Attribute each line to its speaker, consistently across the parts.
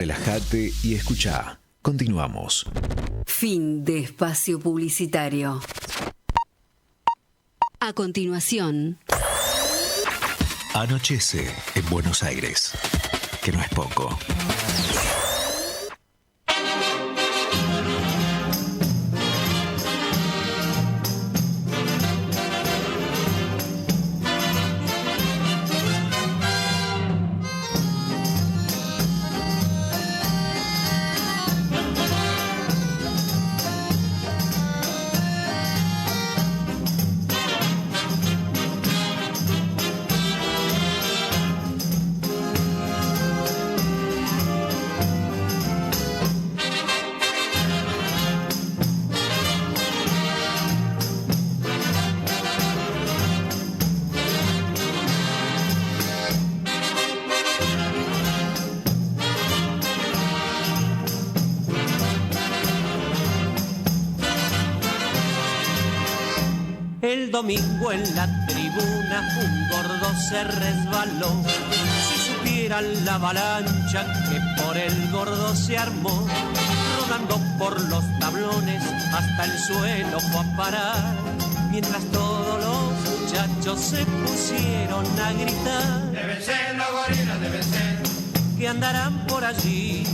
Speaker 1: Relájate y escucha. Continuamos.
Speaker 2: Fin de espacio publicitario. A continuación.
Speaker 1: Anochece en Buenos Aires, que no es poco.
Speaker 3: El domingo en la tribuna un gordo se resbaló. Si supieran la avalancha que por el gordo se armó, rodando por los tablones hasta el suelo fue a parar, mientras todos los muchachos se pusieron a gritar.
Speaker 4: Deben ser los gorilas, deben ser,
Speaker 3: que andarán por allí.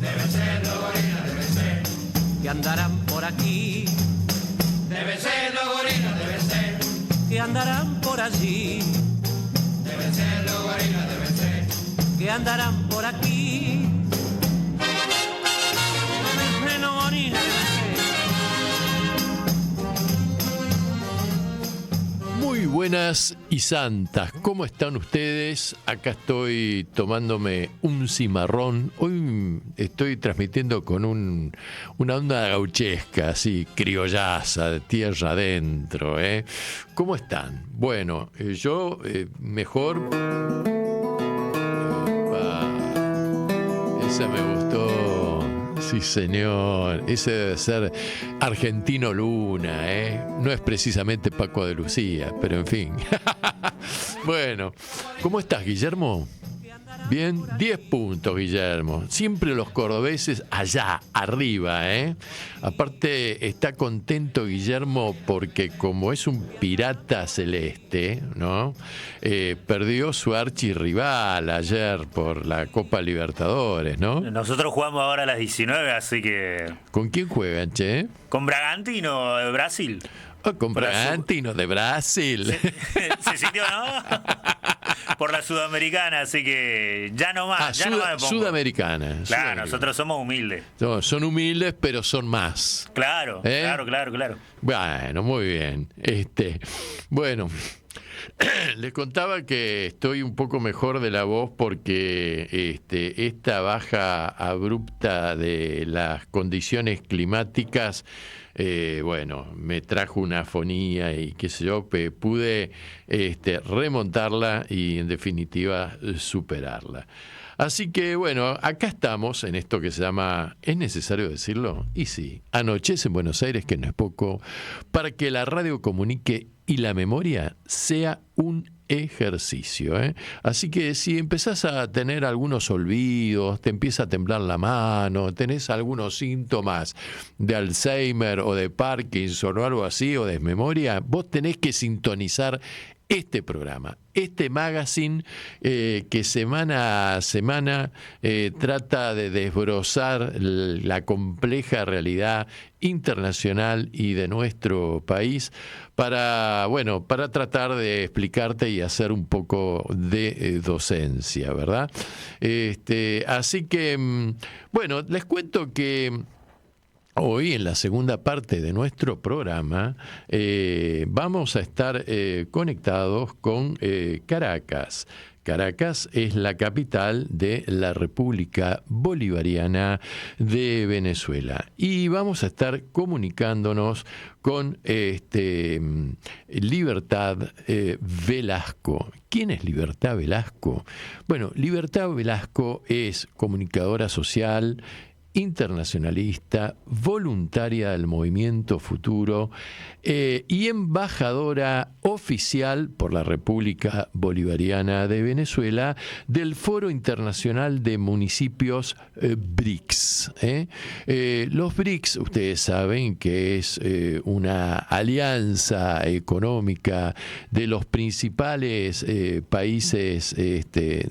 Speaker 4: Deben ser los gorilas, deben ser,
Speaker 3: que andarán por aquí.
Speaker 4: Deben ser los gorilas, deben ser,
Speaker 3: que andarán por allí.
Speaker 4: Deben ser los gorilas, deben ser,
Speaker 3: que andarán por aquí. Los gorilas deben ser.
Speaker 5: Muy buenas y santas, ¿cómo están ustedes? Acá estoy tomándome un cimarrón. Hoy estoy transmitiendo con una onda gauchesca, así, criollaza, de tierra adentro, ¿eh? ¿Cómo están? Bueno, yo mejor... Esa me gustó. Sí, señor. Ese debe ser Argentino Luna, ¿eh? No es precisamente Paco de Lucía, pero en fin. Bueno, ¿cómo estás, Guillermo? Bien, 10 puntos, Guillermo. Siempre los cordobeses allá, arriba, ¿eh? Aparte, está contento Guillermo porque como es un pirata celeste, ¿no? Perdió su archirrival ayer por la Copa Libertadores, ¿no?
Speaker 6: Nosotros jugamos ahora a las 19, así que...
Speaker 5: ¿Con quién juegan, che?
Speaker 6: Con Bragantino, de Brasil.
Speaker 5: Oh, con Bragantino, de Brasil.
Speaker 6: Se sintió, ¿no? Por la Sudamericana, así que ya no más. Ya no más me pongo.
Speaker 5: Sudamericana.
Speaker 6: Claro, nosotros somos humildes.
Speaker 5: No, son humildes, pero son más.
Speaker 6: Claro, claro.
Speaker 5: Bueno, muy bien. Bueno, les contaba que estoy un poco mejor de la voz porque esta baja abrupta de las condiciones climáticas, bueno, me trajo una afonía y qué sé yo, pude remontarla y en definitiva superarla. Así que bueno, acá estamos en esto que se llama, ¿es necesario decirlo? Y sí, Anochece en Buenos Aires, que no es poco, para que la radio comunique y la memoria sea un ejercicio, ¿eh? Así que si empezás a tener algunos olvidos, te empieza a temblar la mano, tenés algunos síntomas de Alzheimer o de Parkinson o algo así, o desmemoria, vos tenés que sintonizar este programa, este magazine que semana a semana trata de desbrozar la compleja realidad internacional y de nuestro país para tratar de explicarte y hacer un poco de docencia, ¿verdad? Así que, bueno, les cuento que hoy, en la segunda parte de nuestro programa, vamos a estar conectados con Caracas. Caracas es la capital de la República Bolivariana de Venezuela. Y vamos a estar comunicándonos con Libertad Velasco. ¿Quién es Libertad Velasco? Bueno, Libertad Velasco es comunicadora social, internacionalista, voluntaria del Movimiento Futuro y embajadora oficial por la República Bolivariana de Venezuela del Foro Internacional de Municipios BRICS. Los BRICS, ustedes saben que es una alianza económica de los principales países del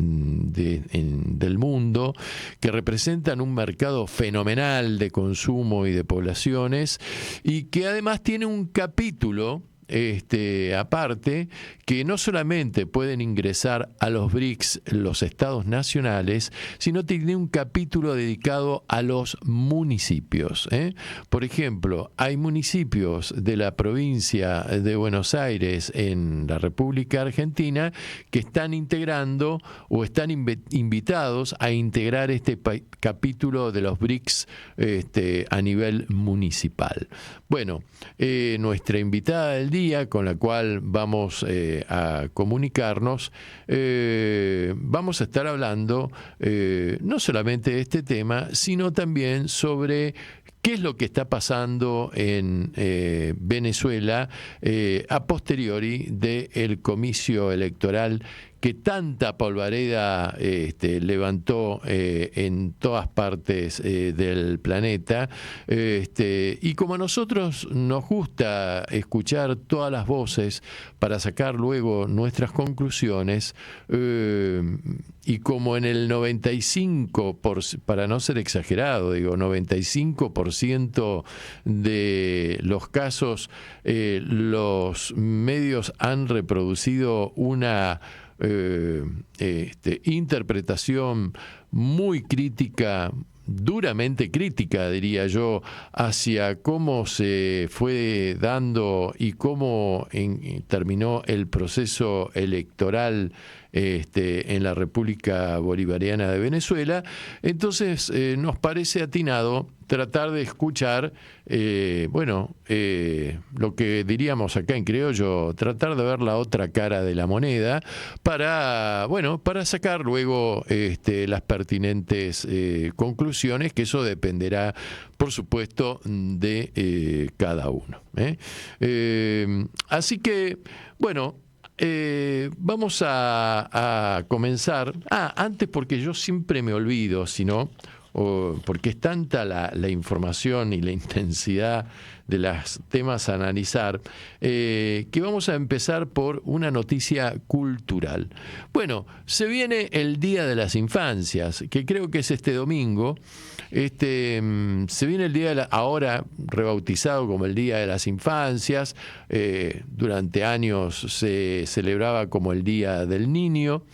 Speaker 5: mundo, que representan un mercado fenomenal de consumo y de poblaciones, y que además tiene un capítulo aparte, que no solamente pueden ingresar a los BRICS los estados nacionales, sino tiene un capítulo dedicado a los municipios. Por ejemplo, hay municipios de la provincia de Buenos Aires en la República Argentina que están integrando o están invitados a integrar este capítulo de los BRICS a nivel municipal. Bueno, nuestra invitada del día, con la cual vamos a comunicarnos, vamos a estar hablando no solamente de este tema, sino también sobre qué es lo que está pasando en Venezuela a posteriori del comicio electoral que tanta polvareda levantó en todas partes del planeta. Y como a nosotros nos gusta escuchar todas las voces para sacar luego nuestras conclusiones, y como en el 95%, para no ser exagerado, 95% de los casos, los medios han reproducido una interpretación muy crítica, duramente crítica, diría yo, hacia cómo se fue dando y cómo terminó el proceso electoral en la República Bolivariana de Venezuela. Entonces nos parece atinado tratar de escuchar lo que diríamos acá en criollo, tratar de ver la otra cara de la moneda para sacar luego las pertinentes conclusiones, que eso dependerá, por supuesto, de cada uno. Así que, bueno, vamos a comenzar. Antes, porque yo siempre me olvido, porque es tanta la información y la intensidad de los temas a analizar, que vamos a empezar por una noticia cultural. Bueno, se viene el Día de las Infancias, que creo que es este domingo. Se viene el día ahora rebautizado como el Día de las Infancias. Durante años se celebraba como el Día del Niño.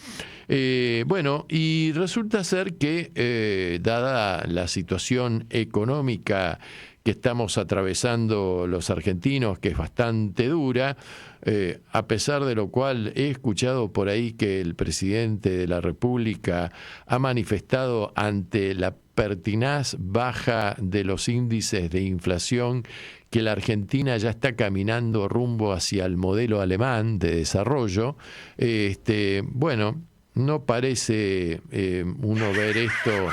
Speaker 5: Y resulta ser que, dada la situación económica que estamos atravesando los argentinos, que es bastante dura, a pesar de lo cual he escuchado por ahí que el presidente de la República ha manifestado ante la pertinaz baja de los índices de inflación que la Argentina ya está caminando rumbo hacia el modelo alemán de desarrollo. No parece uno ver esto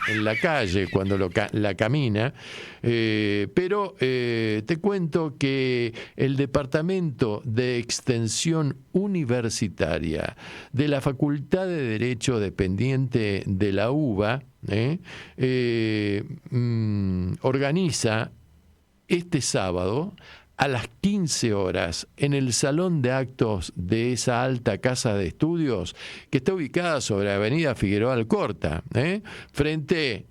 Speaker 5: en la calle cuando la camina, pero te cuento que el Departamento de Extensión Universitaria de la Facultad de Derecho dependiente de la UBA organiza este sábado a las 15 horas en el salón de actos de esa alta casa de estudios que está ubicada sobre Avenida Figueroa Alcorta, frente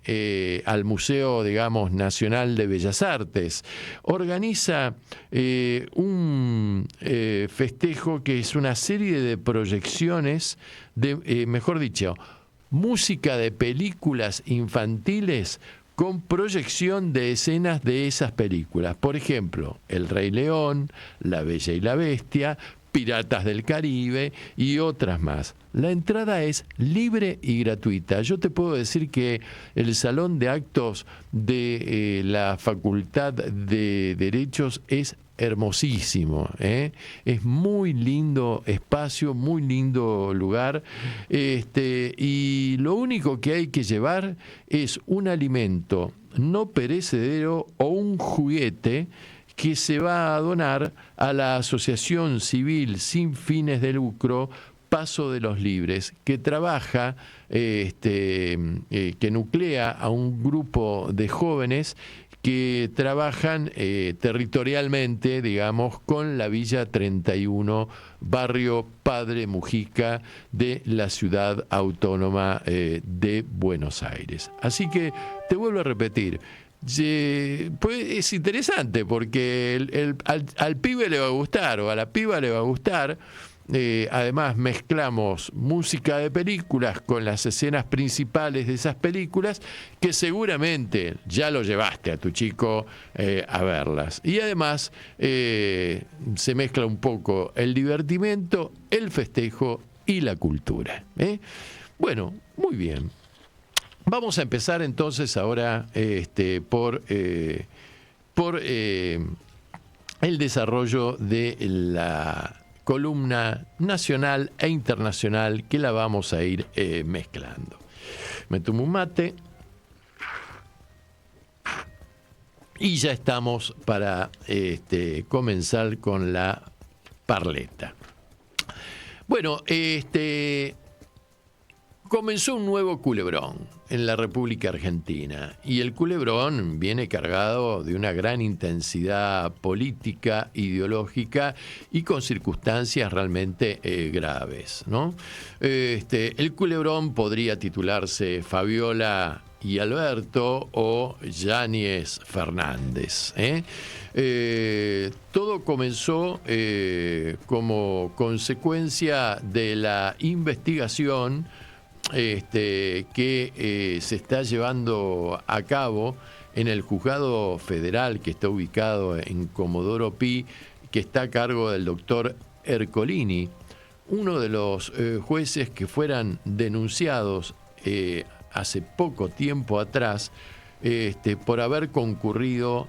Speaker 5: al Museo, Nacional de Bellas Artes. Organiza un festejo que es una serie de proyecciones música de películas infantiles con proyección de escenas de esas películas. Por ejemplo, El Rey León, La Bella y la Bestia, Piratas del Caribe y otras más. La entrada es libre y gratuita. Yo te puedo decir que el salón de actos de la Facultad de Derechos es hermosísimo, ¿eh? Es muy lindo espacio, muy lindo lugar, y lo único que hay que llevar es un alimento no perecedero o un juguete que se va a donar a la Asociación Civil sin fines de lucro Paso de los Libres, que trabaja, que nuclea a un grupo de jóvenes que trabajan territorialmente, digamos, con la Villa 31, barrio Padre Mujica de la Ciudad Autónoma de Buenos Aires. Así que te vuelvo a repetir, pues es interesante porque al pibe le va a gustar o a la piba le va a gustar. Además mezclamos música de películas con las escenas principales de esas películas que seguramente ya lo llevaste a tu chico a verlas. Y además se mezcla un poco el divertimento, el festejo y la cultura. Bueno, muy bien. Vamos a empezar entonces ahora por el desarrollo de la columna nacional e internacional que la vamos a ir mezclando. Me tomo un mate y ya estamos para comenzar con la parleta. Bueno, comenzó un nuevo culebrón en la República Argentina y el culebrón viene cargado de una gran intensidad política, ideológica y con circunstancias realmente graves, ¿no? El culebrón podría titularse Fabiola y Alberto o Yáñez Fernández. Todo comenzó como consecuencia de la investigación que se está llevando a cabo en el juzgado federal que está ubicado en Comodoro Pi, que está a cargo del doctor Ercolini, uno de los jueces que fueran denunciados hace poco tiempo atrás por haber concurrido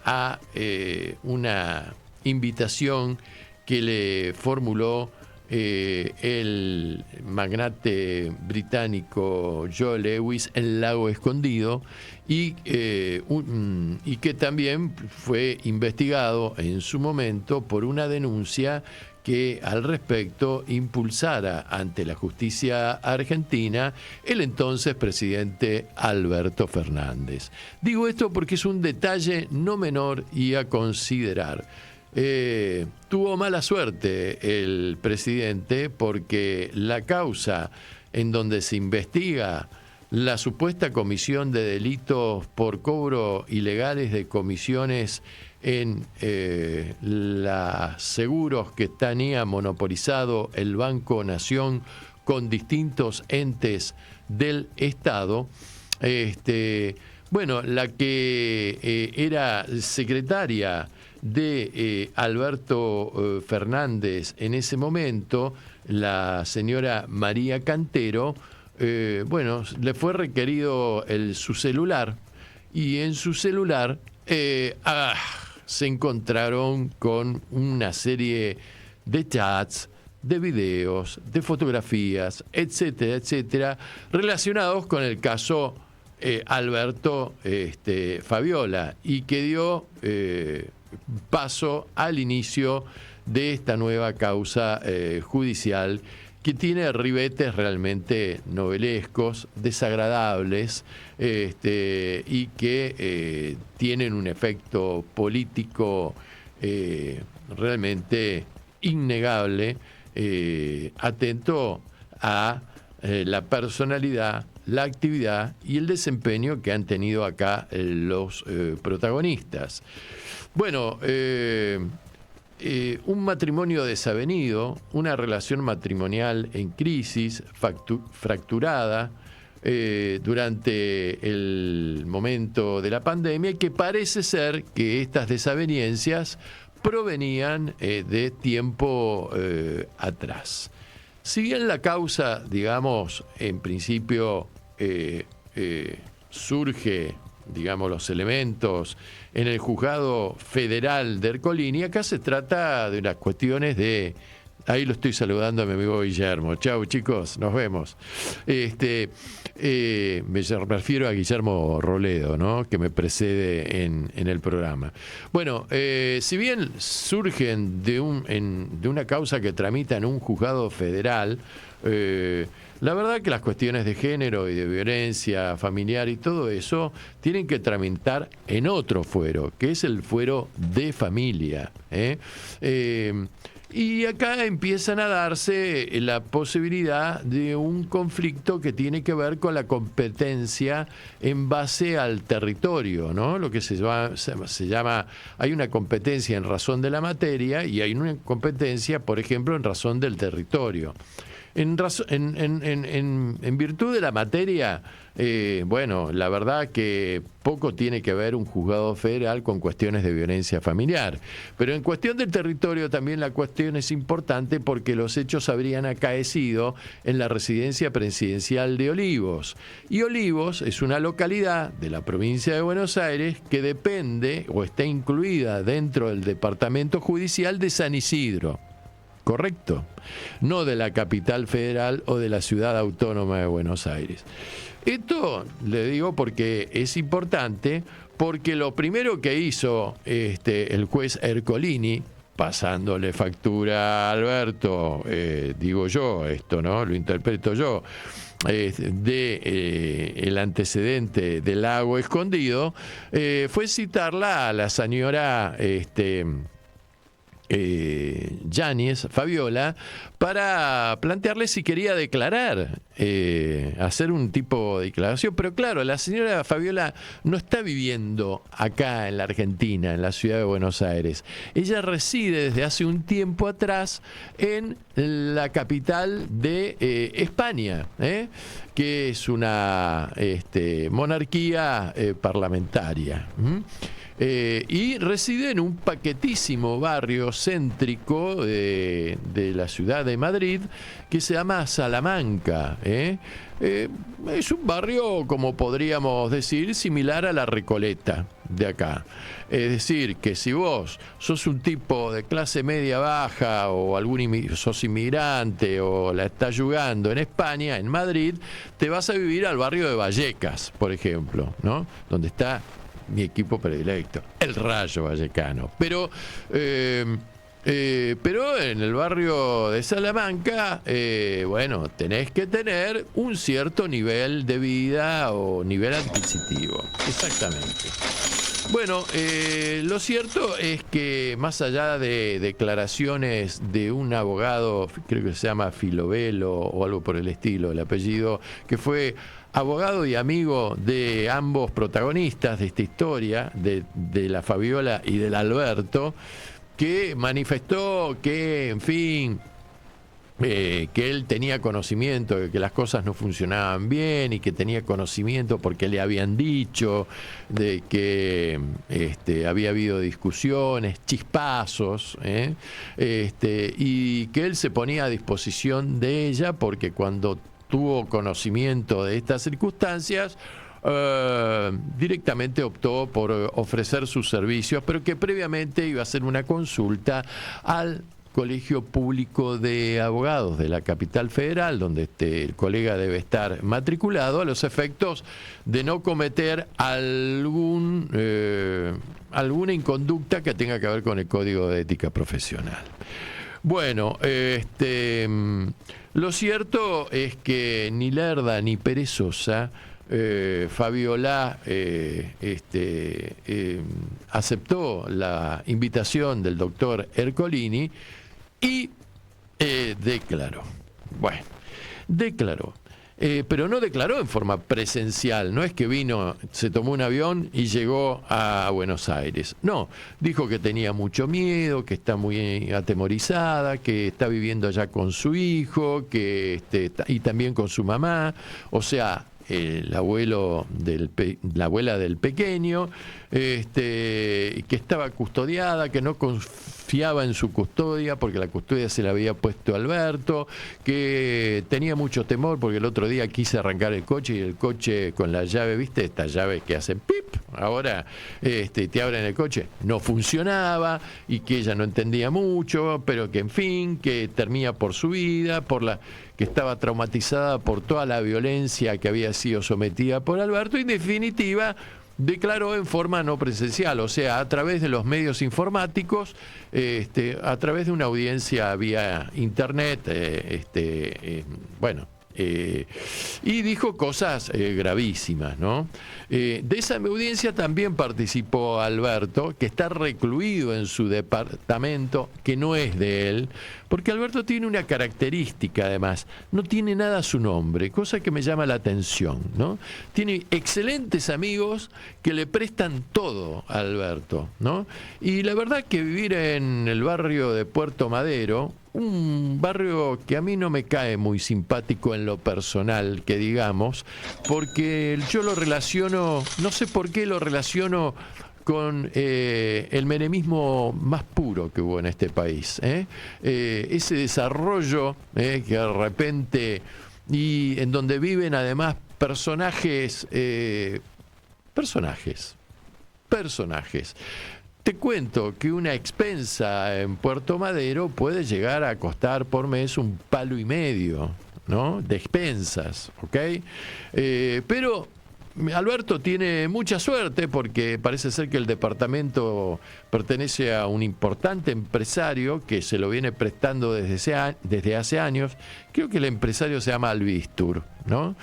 Speaker 5: a una invitación que le formuló el magnate británico Joe Lewis en Lago Escondido y que también fue investigado en su momento por una denuncia que al respecto impulsara ante la justicia argentina el entonces presidente Alberto Fernández. Digo esto porque es un detalle no menor y a considerar. Tuvo mala suerte el presidente porque la causa en donde se investiga la supuesta comisión de delitos por cobro ilegales de comisiones en los seguros que tenía monopolizado el Banco Nación con distintos entes del Estado, bueno, la que era secretaria de Alberto Fernández en ese momento, la señora María Cantero, bueno, le fue requerido su celular y en su celular se encontraron con una serie de chats, de videos, de fotografías, etcétera, etcétera, relacionados con el caso Alberto Fabiola y que dio paso al inicio de esta nueva causa judicial que tiene ribetes realmente novelescos, desagradables, y que tienen un efecto político realmente innegable, atento a la personalidad, la actividad y el desempeño que han tenido acá los protagonistas. Bueno, un matrimonio desavenido, una relación matrimonial en crisis, fracturada durante el momento de la pandemia, que parece ser que estas desavenencias provenían de tiempo atrás. Si bien la causa, digamos, en principio surge digamos, los elementos en el juzgado federal de Ercolini. Acá se trata de las cuestiones de... Ahí lo estoy saludando a mi amigo Guillermo. Chau, chicos, nos vemos. Me refiero a Guillermo Roledo, ¿no? Que me precede en el programa. Bueno, si bien surgen de una causa que tramita en un juzgado federal, la verdad que las cuestiones de género y de violencia familiar y todo eso tienen que tramitar en otro fuero, que es el fuero de familia. Y acá empiezan a darse la posibilidad de un conflicto que tiene que ver con la competencia en base al territorio, ¿no? Lo que se llama, hay una competencia en razón de la materia y hay una competencia, por ejemplo, en razón del territorio. En virtud de la materia, bueno, la verdad que poco tiene que ver un juzgado federal con cuestiones de violencia familiar. Pero en cuestión del territorio también la cuestión es importante porque los hechos habrían acaecido en la residencia presidencial de Olivos. Y Olivos es una localidad de la provincia de Buenos Aires que depende o está incluida dentro del departamento judicial de San Isidro. Correcto, no de la capital federal o de la ciudad autónoma de Buenos Aires. Esto le digo porque es importante, porque lo primero que hizo el juez Ercolini, pasándole factura a Alberto, digo yo esto, ¿no? Lo interpreto yo, el antecedente del lago escondido, fue citarla a la señora Yáñez, Fabiola, para plantearle si quería declarar, hacer un tipo de declaración. Pero claro, la señora Fabiola no está viviendo acá en la Argentina, en la ciudad de Buenos Aires. Ella reside desde hace un tiempo atrás en la capital de España, que es una monarquía parlamentaria. Y reside en un paquetísimo barrio céntrico de la ciudad de Madrid que se llama Salamanca. Es un barrio, como podríamos decir, similar a la Recoleta de acá. Es decir, que si vos sos un tipo de clase media baja o sos inmigrante o la estás yugando en España, en Madrid, te vas a vivir al barrio de Vallecas, por ejemplo, ¿no? Donde está mi equipo predilecto, el Rayo Vallecano. Pero en el barrio de Salamanca, bueno, tenés que tener un cierto nivel de vida o nivel adquisitivo. Exactamente. Bueno, lo cierto es que más allá de declaraciones de un abogado, creo que se llama Filovelo o algo por el estilo, el apellido, que fue abogado y amigo de ambos protagonistas de esta historia, de la Fabiola y del Alberto, que manifestó que, en fin, que él tenía conocimiento de que las cosas no funcionaban bien y que tenía conocimiento porque le habían dicho de que había habido discusiones, chispazos, y que él se ponía a disposición de ella porque cuando tuvo conocimiento de estas circunstancias, directamente optó por ofrecer sus servicios, pero que previamente iba a hacer una consulta al Colegio Público de Abogados de la capital federal, donde el colega debe estar matriculado, a los efectos de no cometer alguna inconducta que tenga que ver con el Código de Ética Profesional. Bueno, lo cierto es que ni lerda ni perezosa, Fabiola aceptó la invitación del doctor Ercolini y declaró. Bueno, declaró. Pero no declaró en forma presencial, no es que vino, se tomó un avión y llegó a Buenos Aires. No, dijo que tenía mucho miedo, que está muy atemorizada, que está viviendo allá con su hijo, que y también con su mamá, o sea, la abuela del pequeño, que estaba custodiada, que no confiaba en su custodia porque la custodia se la había puesto Alberto, que tenía mucho temor porque el otro día quise arrancar el coche y el coche con la llave, ¿viste? Estas llaves que hacen pip, ahora te abren el coche, no funcionaba y que ella no entendía mucho, pero que en fin, que temía por su vida, que estaba traumatizada por toda la violencia que había sido sometida por Alberto y en definitiva declaró en forma no presencial, o sea, a través de los medios informáticos, a través de una audiencia vía internet, y dijo cosas gravísimas, ¿no? De esa audiencia también participó Alberto, que está recluido en su departamento, que no es de él, porque Alberto tiene una característica además, no tiene nada a su nombre, cosa que me llama la atención, ¿no? Tiene excelentes amigos que le prestan todo a Alberto, ¿no? Y la verdad que vivir en el barrio de Puerto Madero, un barrio que a mí no me cae muy simpático en lo personal, que digamos, porque yo lo relaciono, no sé por qué lo relaciono con el menemismo más puro que hubo en este país. Ese desarrollo que de repente, y en donde viven además personajes. Te cuento que una expensa en Puerto Madero puede llegar a costar por mes $1,5 palo, ¿no? De expensas, ¿ok? Pero Alberto tiene mucha suerte porque parece ser que el departamento pertenece a un importante empresario que se lo viene prestando desde hace años. Creo que el empresario se llama Albistur, ¿no?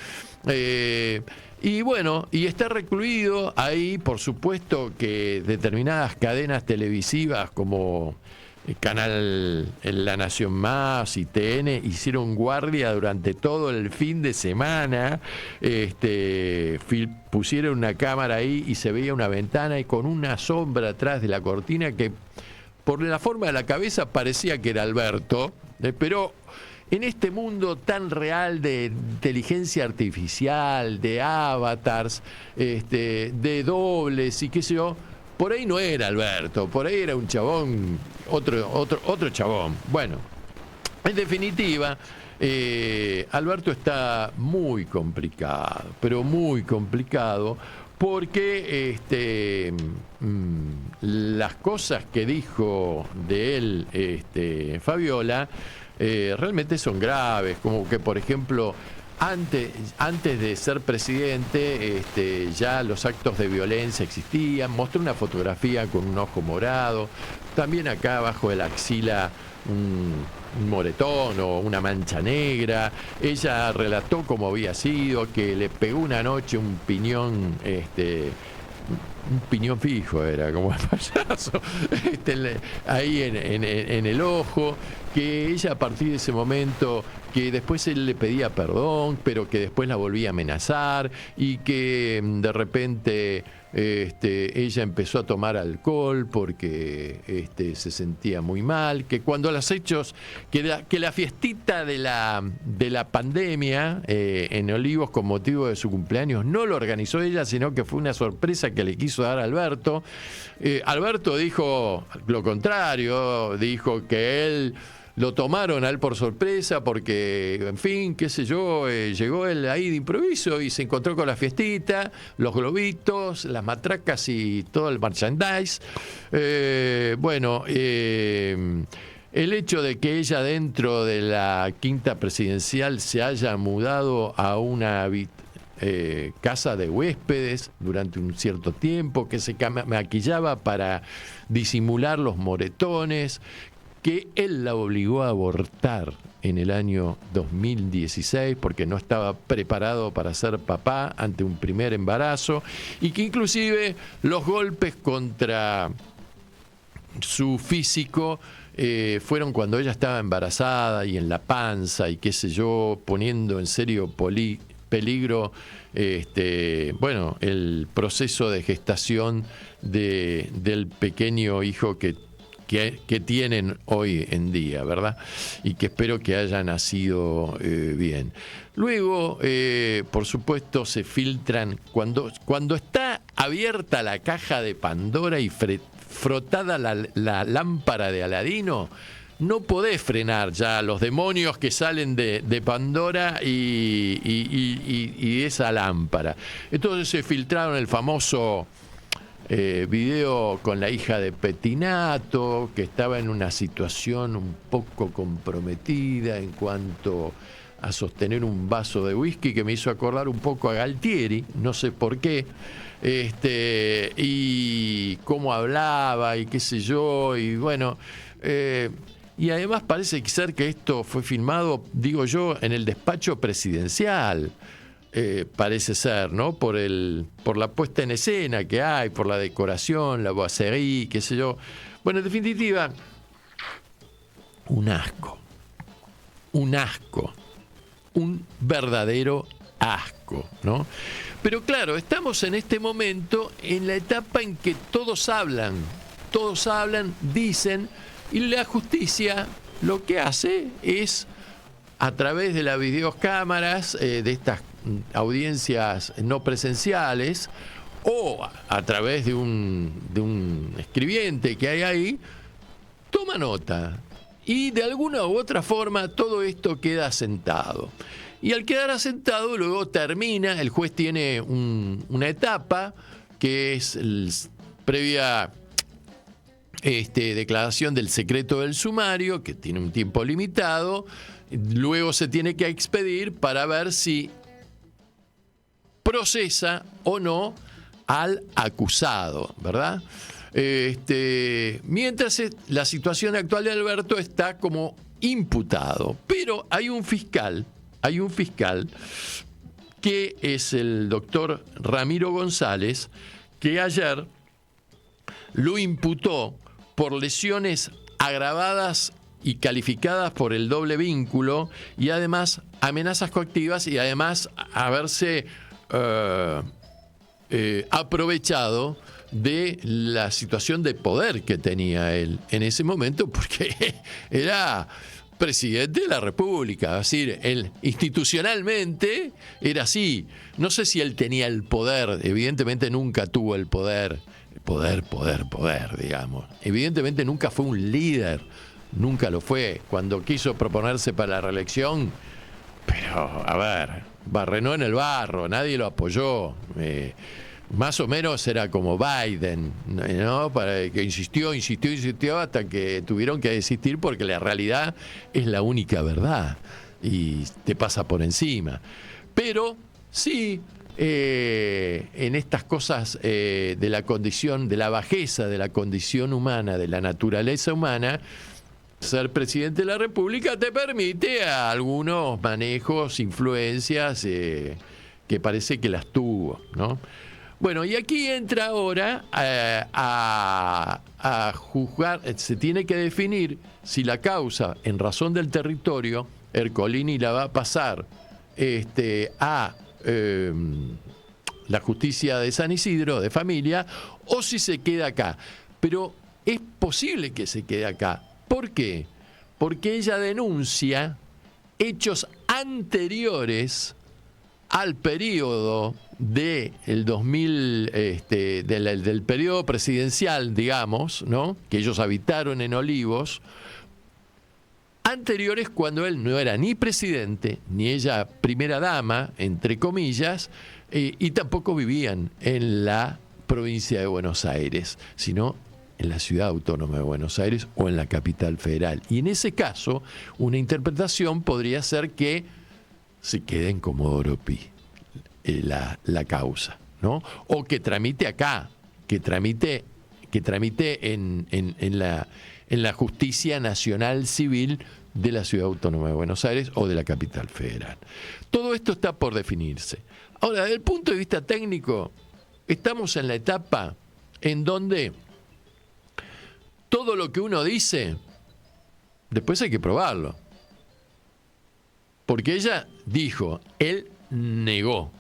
Speaker 5: Y bueno, y está recluido ahí, por supuesto que determinadas cadenas televisivas como Canal La Nación Más y TN hicieron guardia durante todo el fin de semana, pusieron una cámara ahí y se veía una ventana y con una sombra atrás de la cortina que por la forma de la cabeza parecía que era Alberto, pero en este mundo tan real de inteligencia artificial, de avatars, de dobles y qué sé yo, por ahí no era Alberto, por ahí era un chabón, otro chabón. Bueno, en definitiva, Alberto está muy complicado, pero muy complicado, porque las cosas que dijo de él Fabiola realmente son graves, como que por ejemplo antes de ser presidente ya los actos de violencia existían. Mostró una fotografía con un ojo morado, también acá abajo de la axila un moretón o una mancha negra. Ella relató cómo había sido, que le pegó una noche un piñón fijo, era como el payaso, ahí en el ojo, que ella a partir de ese momento, que después él le pedía perdón, pero que después la volvía a amenazar y que de repente ella empezó a tomar alcohol porque se sentía muy mal, que cuando los hechos, que la fiestita de la pandemia en Olivos con motivo de su cumpleaños no lo organizó ella, sino que fue una sorpresa que le quiso dar a Alberto. Alberto dijo lo contrario, dijo que él lo tomaron a él por sorpresa porque, en fin, qué sé yo, llegó él ahí de improviso y se encontró con la fiestita, los globitos, las matracas y todo el merchandise. El hecho de que ella dentro de la quinta presidencial se haya mudado a una casa de huéspedes durante un cierto tiempo, que se maquillaba para disimular los moretones, que él la obligó a abortar en el año 2016 porque no estaba preparado para ser papá ante un primer embarazo, y que inclusive los golpes contra su físico fueron cuando ella estaba embarazada y en la panza y qué sé yo, poniendo en serio peligro el proceso de gestación del pequeño hijo que tienen hoy en día, ¿verdad? Y que espero que haya nacido bien. Luego, por supuesto, se filtran, cuando está abierta la caja de Pandora y frotada la lámpara de Aladino, no podés frenar ya los demonios que salen de Pandora y esa lámpara. Entonces se filtraron el famoso video con la hija de Pettinato, que estaba en una situación un poco comprometida en cuanto a sostener un vaso de whisky, que me hizo acordar un poco a Galtieri, no sé por qué, y cómo hablaba y qué sé yo, y bueno, y además parece ser que esto fue filmado, digo yo, en el despacho presidencial. Parece ser, ¿no? Por la puesta en escena que hay, por la decoración, la boiserie, qué sé yo. Bueno, en definitiva, un asco, un verdadero asco, ¿no? Pero claro, estamos en este momento en la etapa en que todos hablan, dicen, y la justicia lo que hace es, a través de las videocámaras, de estas audiencias no presenciales, o a través de un escribiente que hay ahí, toma nota. Y de alguna u otra forma todo esto queda asentado. Y al quedar asentado, luego termina, el juez tiene una etapa que es previa declaración del secreto del sumario, que tiene un tiempo limitado. Luego se tiene que expedir para ver si procesa o no al acusado, ¿verdad? Mientras la situación actual de Alberto está como imputado, pero hay un fiscal que es el doctor Ramiro González, que ayer lo imputó por lesiones agravadas y calificadas por el doble vínculo, y además amenazas coactivas, y además haberse aprovechado de la situación de poder que tenía él en ese momento, porque era presidente de la República. Es decir, él institucionalmente era así. No sé si él tenía el poder, evidentemente nunca tuvo el poder, digamos. Evidentemente nunca fue un líder, nunca lo fue. Cuando quiso proponerse para la reelección, pero, a ver, barrenó en el barro, nadie lo apoyó. Más o menos era como Biden, ¿no? Para que insistió hasta que tuvieron que desistir, porque la realidad es la única verdad y te pasa por encima. Pero sí, en estas cosas de la condición, de la bajeza de la condición humana, de la naturaleza humana, ser presidente de la República te permite a algunos manejos, influencias que parece que las tuvo, ¿no? Bueno, y aquí entra ahora a juzgar, se tiene que definir si la causa, en razón del territorio, Ercolini la va a pasar a la justicia de San Isidro, de familia, o si se queda acá. Pero es posible que se quede acá. ¿Por qué? Porque ella denuncia hechos anteriores al periodo del 2000, del periodo presidencial, digamos, ¿no? Que ellos habitaron en Olivos, anteriores, cuando él no era ni presidente, ni ella primera dama, entre comillas, y tampoco vivían en la provincia de Buenos Aires, sino en la ciudad autónoma de Buenos Aires o en la capital federal. Y en ese caso, una interpretación podría ser que se quede en Comodoro Pi la causa, ¿no? O que tramite acá, que tramite en la Justicia Nacional Civil de la Ciudad Autónoma de Buenos Aires o de la capital federal. Todo esto está por definirse. Ahora, desde el punto de vista técnico, estamos en la etapa en donde todo lo que uno dice, después hay que probarlo. Porque ella dijo, él negó.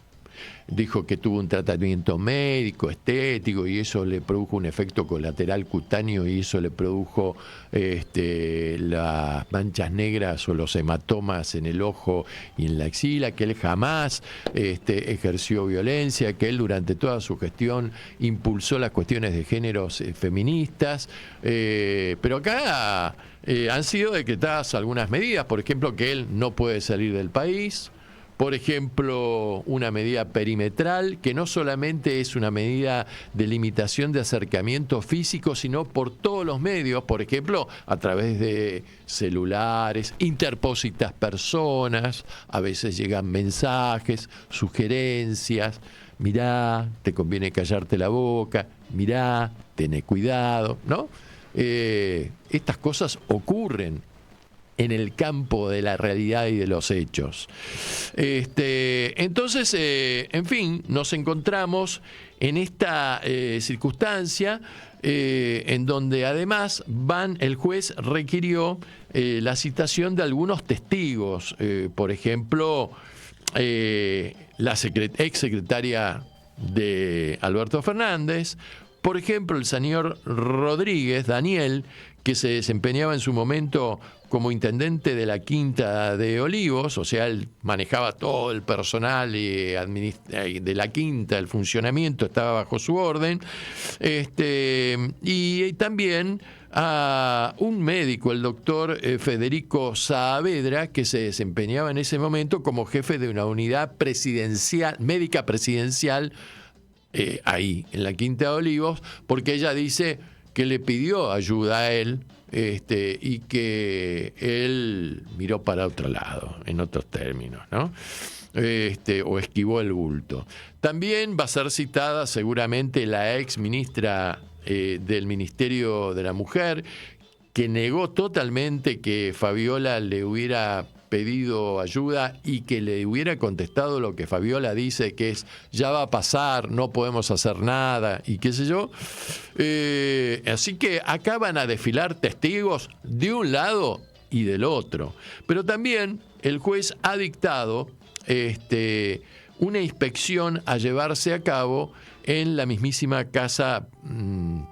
Speaker 5: dijo que tuvo un tratamiento médico, estético, y eso le produjo un efecto colateral cutáneo, y eso le produjo las manchas negras o los hematomas en el ojo y en la axila, que él jamás ejerció violencia, que él durante toda su gestión impulsó las cuestiones de géneros feministas, pero acá han sido decretadas algunas medidas, por ejemplo, que él no puede salir del país. Por ejemplo, una medida perimetral, que no solamente es una medida de limitación de acercamiento físico, sino por todos los medios, por ejemplo, a través de celulares, interpósitas personas, a veces llegan mensajes, sugerencias, mirá, te conviene callarte la boca, mirá, tené cuidado, ¿no? Estas cosas ocurren en el campo de la realidad y de los hechos. Entonces, en fin, nos encontramos en esta circunstancia en donde además el juez requirió la citación de algunos testigos, por ejemplo, la exsecretaria de Alberto Fernández, por ejemplo, el señor Rodríguez, Daniel, que se desempeñaba en su momento como intendente de la Quinta de Olivos, o sea, él manejaba todo el personal de la Quinta, el funcionamiento estaba bajo su orden, y también a un médico, el doctor Federico Saavedra, que se desempeñaba en ese momento como jefe de una unidad presidencial, médica presidencial, ahí, en la Quinta de Olivos, porque ella dice que le pidió ayuda a él y que él miró para otro lado, en otros términos, ¿no? O esquivó el bulto. También va a ser citada seguramente la ex ministra del Ministerio de la Mujer, que negó totalmente que Fabiola le hubiera pedido ayuda y que le hubiera contestado lo que Fabiola dice, que es ya va a pasar, no podemos hacer nada y qué sé yo. Así que acá van a desfilar testigos de un lado y del otro. Pero también el juez ha dictado una inspección a llevarse a cabo en la mismísima casa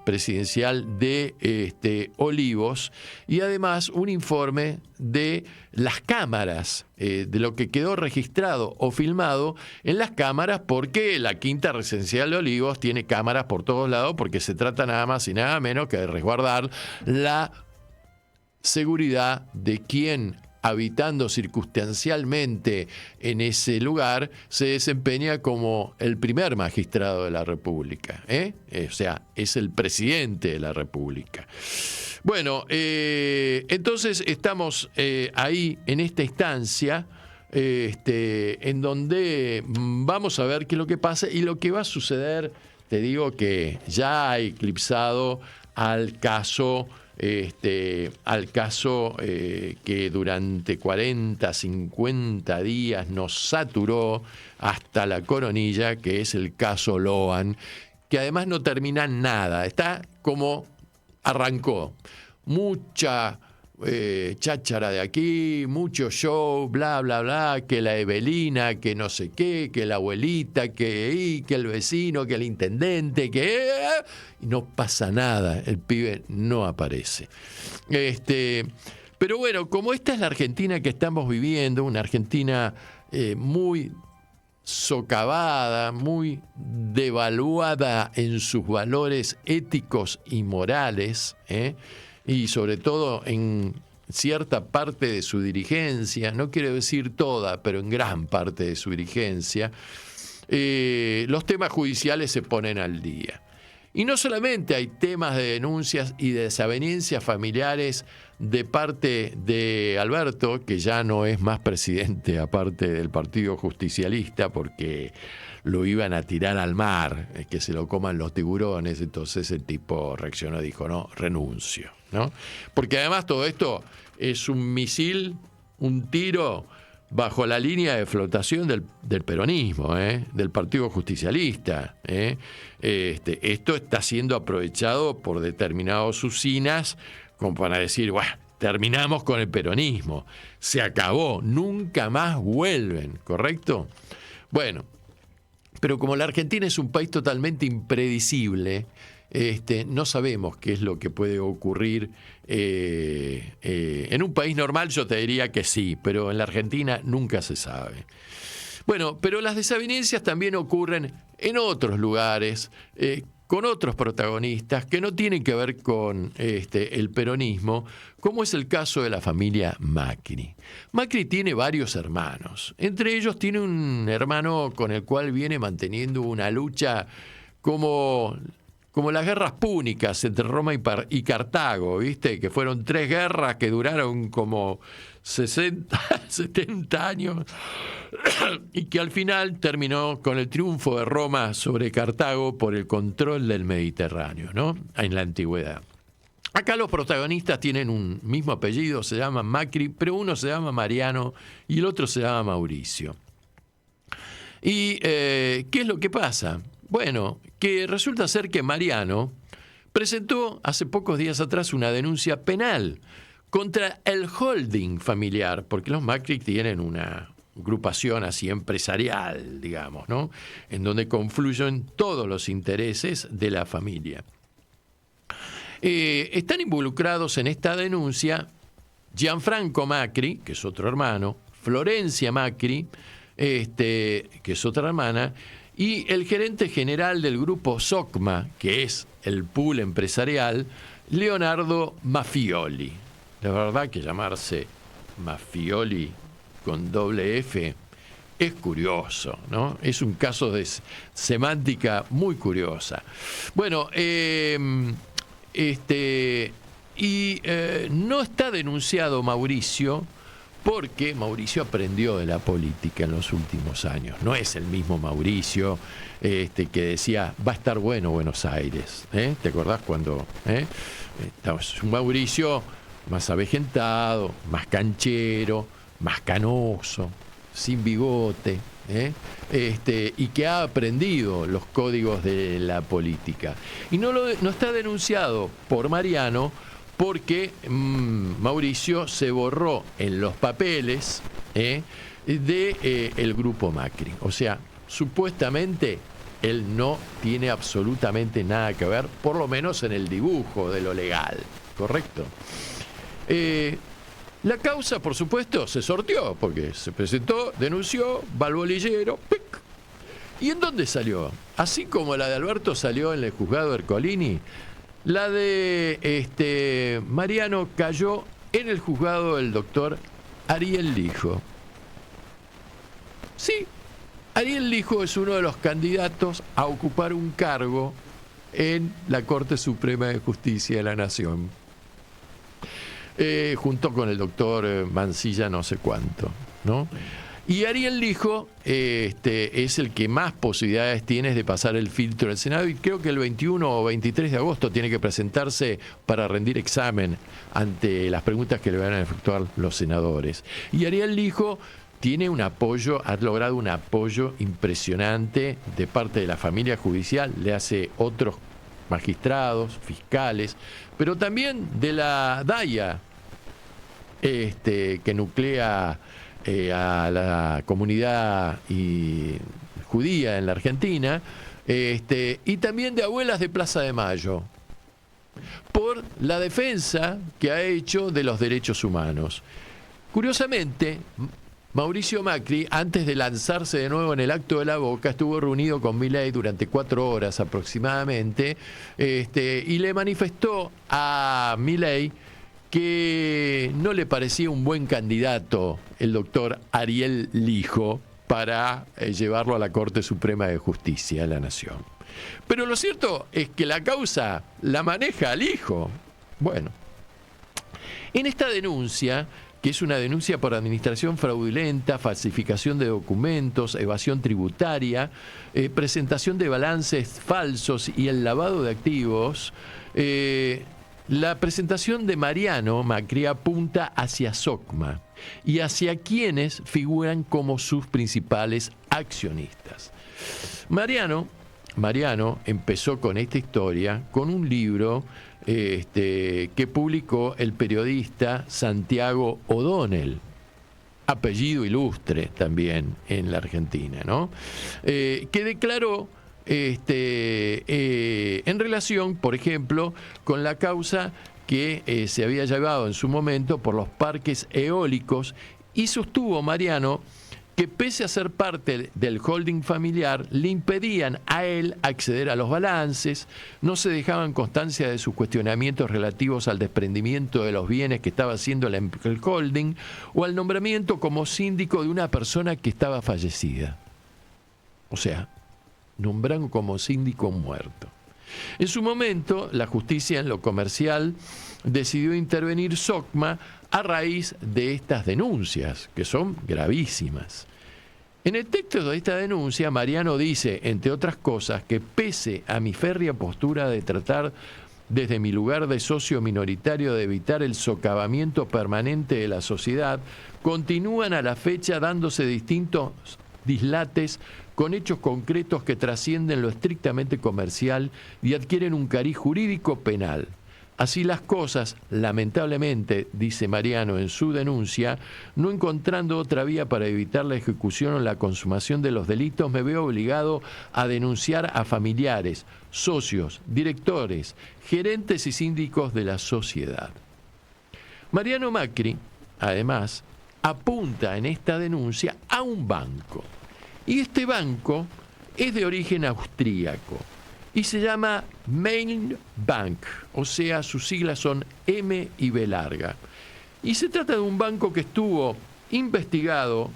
Speaker 5: presidencial de Olivos, y además un informe de las cámaras, de lo que quedó registrado o filmado en las cámaras, porque la Quinta Residencial de Olivos tiene cámaras por todos lados, porque se trata nada más y nada menos que de resguardar la seguridad de quien, habitando circunstancialmente en ese lugar, se desempeña como el primer magistrado de la República, o sea, es el presidente de la República. Bueno, entonces estamos ahí en esta instancia, en donde vamos a ver qué es lo que pasa y lo que va a suceder. Te digo que ya ha eclipsado al caso que durante 40, 50 días nos saturó hasta la coronilla, que es el caso Loan, que además no termina en nada, está como arrancó. Mucha cháchara de aquí, mucho show, bla, bla, bla, que la Evelina, que no sé qué, que la abuelita, que el vecino, que el intendente, y no pasa nada, el pibe no aparece. Pero bueno, como esta es la Argentina que estamos viviendo, una Argentina muy socavada, muy devaluada en sus valores éticos y morales, y sobre todo en cierta parte de su dirigencia, no quiero decir toda, pero en gran parte de su dirigencia, los temas judiciales se ponen al día. Y no solamente hay temas de denuncias y de desavenencias familiares de parte de Alberto, que ya no es más presidente aparte del Partido Justicialista, porque lo iban a tirar al mar, que se lo coman los tiburones. Entonces el tipo reaccionó y dijo, no, renuncio, ¿no? Porque además todo esto es un misil, un tiro bajo la línea de flotación del peronismo, del Partido Justicialista. Esto está siendo aprovechado por determinados usinas como para decir, bueno, terminamos con el peronismo, se acabó, nunca más vuelven, ¿correcto? Bueno, Pero como la Argentina es un país totalmente impredecible, no sabemos qué es lo que puede ocurrir. En un país normal yo te diría que sí, pero en la Argentina nunca se sabe. Bueno, pero las desavenencias también ocurren en otros lugares, con otros protagonistas que no tienen que ver con el peronismo, como es el caso de la familia Macri. Macri tiene varios hermanos. Entre ellos tiene un hermano con el cual viene manteniendo una lucha como las guerras púnicas entre Roma y Cartago, ¿viste? Que fueron 3 guerras que duraron como 60, 70 años y que al final terminó con el triunfo de Roma sobre Cartago por el control del Mediterráneo, ¿no? En la antigüedad. Acá los protagonistas tienen un mismo apellido, se llaman Macri, pero uno se llama Mariano y el otro se llama Mauricio. ¿Y qué es lo que pasa? Bueno, que resulta ser que Mariano presentó hace pocos días atrás una denuncia penal contra el holding familiar, porque los Macri tienen una agrupación así empresarial, digamos, ¿no? En donde confluyen todos los intereses de la familia. Están involucrados en esta denuncia Gianfranco Macri, que es otro hermano, Florencia Macri, que es otra hermana, y el gerente general del grupo Socma, que es el pool empresarial, Leonardo Maffioli. La verdad que llamarse Maffioli con doble F es curioso, ¿no? Es un caso de semántica muy curiosa. Bueno, no está denunciado Mauricio, porque Mauricio aprendió de la política en los últimos años. No es el mismo Mauricio que decía, va a estar bueno Buenos Aires. ¿Te acordás cuando? Es un Mauricio más avejentado, más canchero, más canoso, sin bigote, y que ha aprendido los códigos de la política. Y no está denunciado por Mariano, porque Mauricio se borró en los papeles del grupo Macri. O sea, supuestamente él no tiene absolutamente nada que ver, por lo menos en el dibujo de lo legal, ¿correcto? La causa, por supuesto, se sorteó, porque se presentó, denunció, va al bolillero, ¡pic! ¿Y en dónde salió? Así como la de Alberto salió en el juzgado Ercolini, la de Mariano cayó en el juzgado del doctor Ariel Lijo. Sí, Ariel Lijo es uno de los candidatos a ocupar un cargo en la Corte Suprema de Justicia de la Nación, junto con el doctor Mancilla no sé cuánto, ¿no? Y Ariel Lijo es el que más posibilidades tiene de pasar el filtro del Senado, y creo que el 21 o 23 de agosto tiene que presentarse para rendir examen ante las preguntas que le van a efectuar los senadores. Y Ariel Lijo tiene un apoyo, ha logrado un apoyo impresionante de parte de la familia judicial, le hace otros magistrados, fiscales, pero también de la DAIA, que nuclea a la comunidad judía en la Argentina, y también de Abuelas de Plaza de Mayo, por la defensa que ha hecho de los derechos humanos. Curiosamente, Mauricio Macri, antes de lanzarse de nuevo en el acto de la Boca, estuvo reunido con Milei durante 4 horas aproximadamente, y le manifestó a Milei que no le parecía un buen candidato el doctor Ariel Lijo para llevarlo a la Corte Suprema de Justicia de la Nación. Pero lo cierto es que la causa la maneja Lijo. Bueno, en esta denuncia, que es una denuncia por administración fraudulenta, falsificación de documentos, evasión tributaria, presentación de balances falsos y el lavado de activos, la presentación de Mariano Macri apunta hacia Socma y hacia quienes figuran como sus principales accionistas. Mariano empezó con esta historia con un libro que publicó el periodista Santiago O'Donnell. apellido ilustre también en la Argentina, ¿no? Que declaró en relación, por ejemplo, con la causa que se había llevado en su momento por los parques eólicos, y sostuvo Mariano que pese a ser parte del holding familiar, le impedían a él acceder a los balances, no se dejaban constancia de sus cuestionamientos relativos al desprendimiento de los bienes que estaba haciendo el holding o al nombramiento como síndico de una persona que estaba fallecida. O sea, nombraron como síndico muerto. En su momento, la justicia en lo comercial decidió intervenir SOCMA a raíz de estas denuncias, que son gravísimas. En el texto de esta denuncia, Mariano dice, entre otras cosas, que pese a mi férrea postura de tratar desde mi lugar de socio minoritario de evitar el socavamiento permanente de la sociedad, continúan a la fecha dándose distintos dislates con hechos concretos que trascienden lo estrictamente comercial y adquieren un cariz jurídico penal. Así las cosas, lamentablemente, dice Mariano en su denuncia, no encontrando otra vía para evitar la ejecución o la consumación de los delitos, me veo obligado a denunciar a familiares, socios, directores, gerentes y síndicos de la sociedad. Mariano Macri, además, apunta en esta denuncia a un banco. Y este banco es de origen austríaco y se llama Main Bank, o sea, sus siglas son M y B larga. Y se trata de un banco que estuvo investigado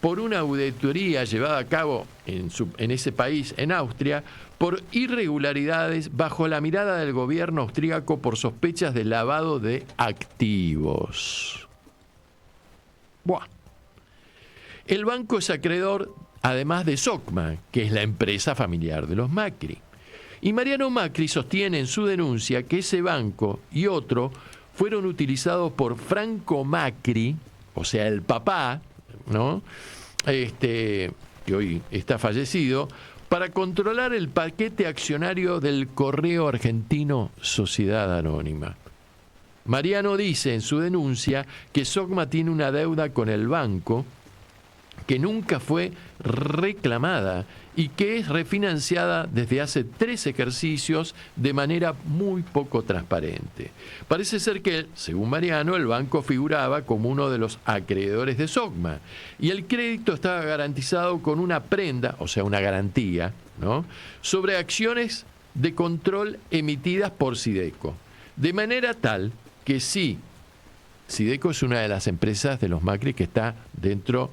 Speaker 5: por una auditoría llevada a cabo en ese país, en Austria, por irregularidades bajo la mirada del gobierno austríaco por sospechas de lavado de activos. Buah. El banco es acreedor, además de SOCMA, que es la empresa familiar de los Macri. Y Mariano Macri sostiene en su denuncia que ese banco y otro fueron utilizados por Franco Macri, o sea, el papá, ¿no? Que hoy está fallecido, para controlar el paquete accionario del Correo Argentino Sociedad Anónima. Mariano dice en su denuncia que SOCMA tiene una deuda con el banco que nunca fue reclamada y que es refinanciada desde hace 3 ejercicios de manera muy poco transparente. Parece ser que, según Mariano, el banco figuraba como uno de los acreedores de SOCMA y el crédito estaba garantizado con una prenda, o sea, una garantía, ¿no?, sobre acciones de control emitidas por Sideco. De manera tal que sí, Sideco es una de las empresas de los Macri que está dentro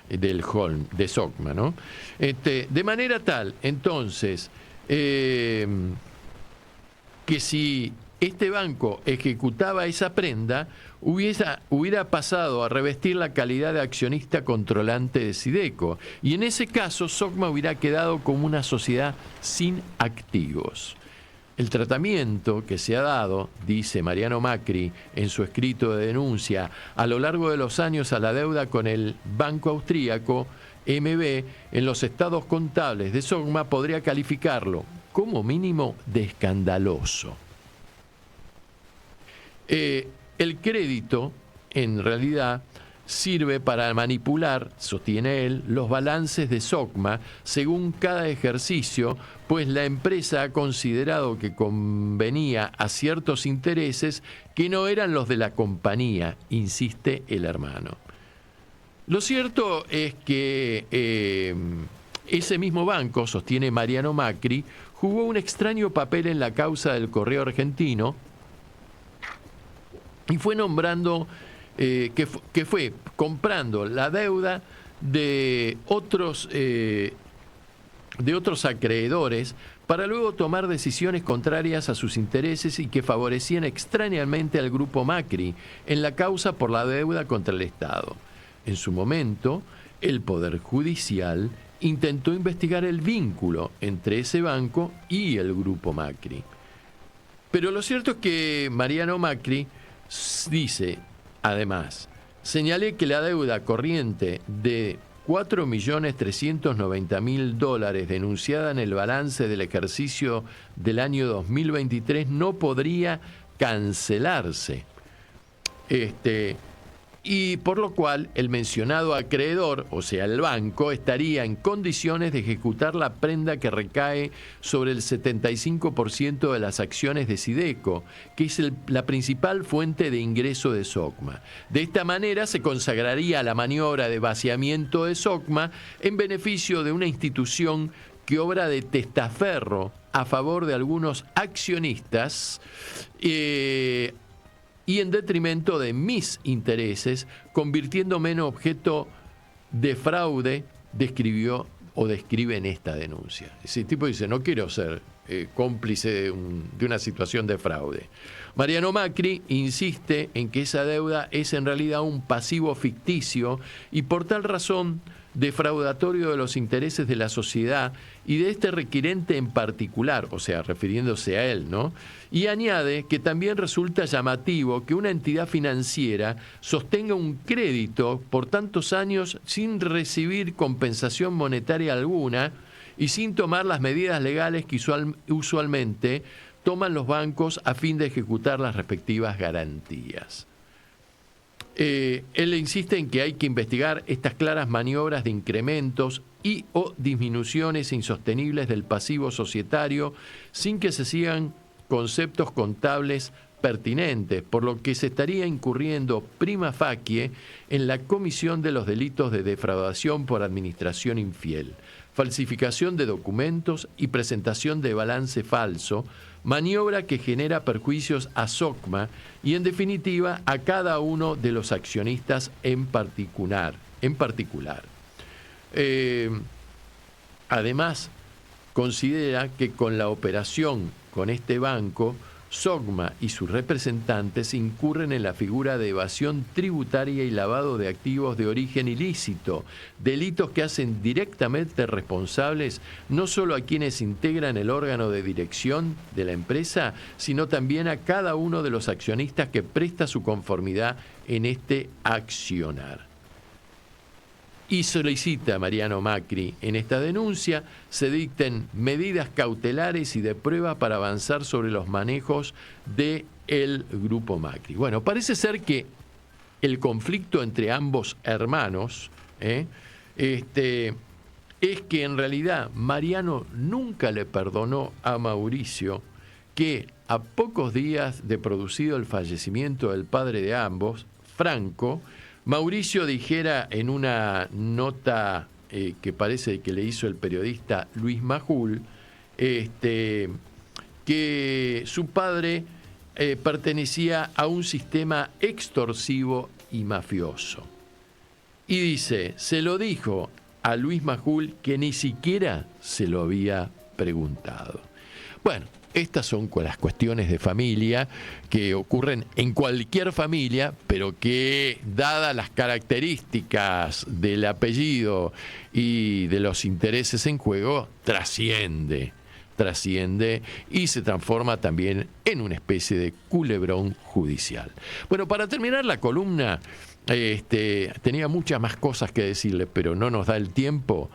Speaker 5: del hall de SOCMA, ¿no? De manera tal, entonces, que si este banco ejecutaba esa prenda, hubiera pasado a revestir la calidad de accionista controlante de Sideco, y en ese caso SOCMA hubiera quedado como una sociedad sin activos. El tratamiento que se ha dado, dice Mariano Macri en su escrito de denuncia, a lo largo de los años a la deuda con el banco austríaco MB en los estados contables de SOCMA podría calificarlo como mínimo de escandaloso. El crédito, en realidad, sirve para manipular, sostiene él, los balances de SOCMA según cada ejercicio, pues la empresa ha considerado que convenía a ciertos intereses que no eran los de la compañía, insiste el hermano. Lo cierto es que ese mismo banco, sostiene Mariano Macri, jugó un extraño papel en la causa del Correo Argentino y fue nombrando que fue comprando la deuda de otros acreedores para luego tomar decisiones contrarias a sus intereses y que favorecían extrañamente al grupo Macri en la causa por la deuda contra el Estado. En su momento, el Poder Judicial intentó investigar el vínculo entre ese banco y el grupo Macri. Pero lo cierto es que Mariano Macri dice, además, señalé que la deuda corriente de $4.390.000 denunciada en el balance del ejercicio del año 2023 no podría cancelarse. y por lo cual el mencionado acreedor, o sea, el banco, estaría en condiciones de ejecutar la prenda que recae sobre el 75% de las acciones de Sideco, que es la principal fuente de ingreso de SOCMA. De esta manera se consagraría la maniobra de vaciamiento de SOCMA en beneficio de una institución que obra de testaferro a favor de algunos accionistas, y en detrimento de mis intereses, convirtiéndome en objeto de fraude, describe en esta denuncia. Ese tipo dice, no quiero ser cómplice de una situación de fraude. Mariano Macri insiste en que esa deuda es en realidad un pasivo ficticio y por tal razón defraudatorio de los intereses de la sociedad y de este requirente en particular, o sea, refiriéndose a él, ¿no? Y añade que también resulta llamativo que una entidad financiera sostenga un crédito por tantos años sin recibir compensación monetaria alguna y sin tomar las medidas legales que usualmente toman los bancos a fin de ejecutar las respectivas garantías. Él insiste en que hay que investigar estas claras maniobras de incrementos y o disminuciones insostenibles del pasivo societario sin que se sigan conceptos contables pertinentes, por lo que se estaría incurriendo prima facie en la comisión de los delitos de defraudación por administración infiel, falsificación de documentos y presentación de balance falso, maniobra que genera perjuicios a SOCMA y, en definitiva, a cada uno de los accionistas en particular. Además, considera que con la operación con este banco, SOCMA y sus representantes incurren en la figura de evasión tributaria y lavado de activos de origen ilícito, delitos que hacen directamente responsables no solo a quienes integran el órgano de dirección de la empresa, sino también a cada uno de los accionistas que presta su conformidad en este accionar. Y solicita a Mariano Macri en esta denuncia se dicten medidas cautelares y de prueba para avanzar sobre los manejos del grupo Macri. Bueno, parece ser que el conflicto entre ambos hermanos es que en realidad Mariano nunca le perdonó a Mauricio que a pocos días de producido el fallecimiento del padre de ambos, Franco, Mauricio dijera en una nota que parece que le hizo el periodista Luis Majul, que su padre pertenecía a un sistema extorsivo y mafioso. Y dice, se lo dijo a Luis Majul que ni siquiera se lo había preguntado. Bueno, estas son las cuestiones de familia que ocurren en cualquier familia, pero que, dadas las características del apellido y de los intereses en juego, trasciende y se transforma también en una especie de culebrón judicial. Bueno, para terminar la columna, tenía muchas más cosas que decirles, pero no nos da el tiempo.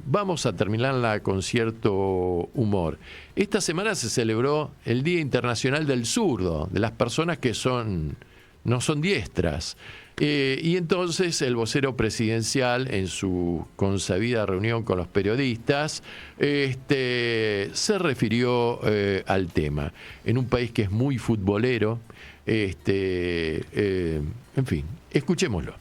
Speaker 5: Vamos a terminarla con cierto humor. Esta semana se celebró el Día Internacional del Zurdo, de las personas que no son diestras. Y entonces el vocero presidencial, en su consabida reunión con los periodistas, se refirió al tema. En un país que es muy futbolero, en fin, escuchémoslo.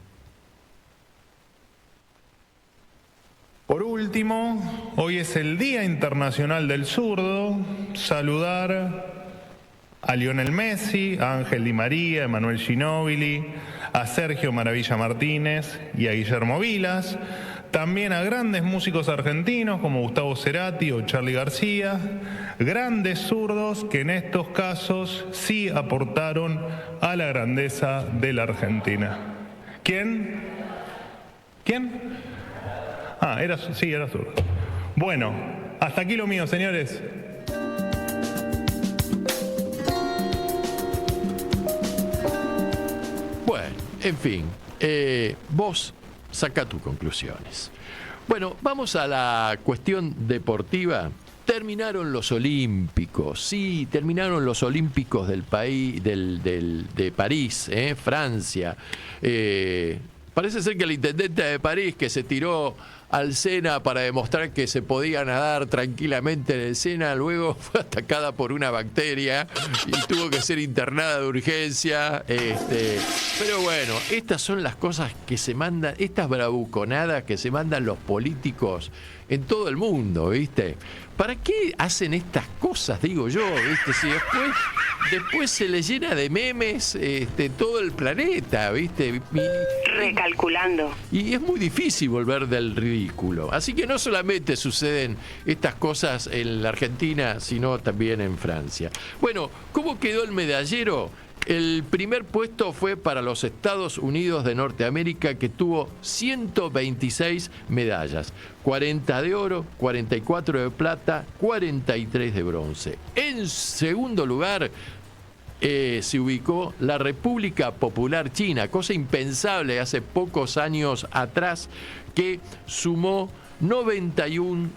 Speaker 7: Por último, hoy es el Día Internacional del Zurdo. Saludar a Lionel Messi, a Ángel Di María, a Emanuel Ginóbili, a Sergio Maravilla Martínez y a Guillermo Vilas. También a grandes músicos argentinos como Gustavo Cerati o Charly García, grandes zurdos que en estos casos sí aportaron a la grandeza de la Argentina. ¿Quién? Era zurdo. Bueno, hasta aquí lo mío, señores.
Speaker 5: Bueno, en fin, vos saca tus conclusiones. Bueno, vamos a la cuestión deportiva, Terminaron los Olímpicos, sí, terminaron los Olímpicos del país, de París, Francia. Parece ser que el intendente de París, que se tiró al Sena para demostrar que se podía nadar tranquilamente en el Sena, luego fue atacada por una bacteria y tuvo que ser internada de urgencia. Pero bueno, estas son las cosas que se mandan, estas bravuconadas que se mandan los políticos en todo el mundo, ¿viste? ¿Para qué hacen estas cosas, digo yo, ¿viste? Si después se les llena de memes todo el planeta, ¿viste?
Speaker 8: Recalculando.
Speaker 5: Y es muy difícil volver del ridículo. Así que no solamente suceden estas cosas en la Argentina, sino también en Francia. Bueno, ¿cómo quedó el medallero? El primer puesto fue para los Estados Unidos de Norteamérica, que tuvo 126 medallas, 40 de oro, 44 de plata, 43 de bronce. En segundo lugar se ubicó la República Popular China, cosa impensable hace pocos años atrás, que sumó 91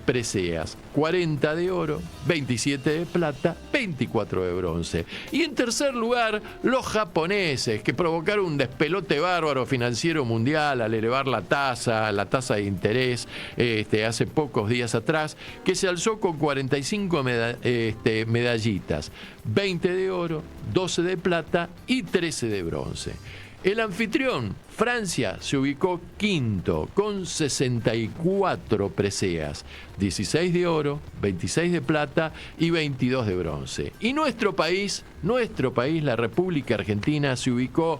Speaker 5: preseas, 40 de oro, 27 de plata, 24 de bronce. Y en tercer lugar, los japoneses, que provocaron un despelote bárbaro financiero mundial al elevar la tasa de interés hace pocos días atrás, que se alzó con 45 medallitas, 20 de oro, 12 de plata y 13 de bronce. El anfitrión, Francia, se ubicó quinto con 64 preseas, 16 de oro, 26 de plata y 22 de bronce. Y nuestro país, la República Argentina, se ubicó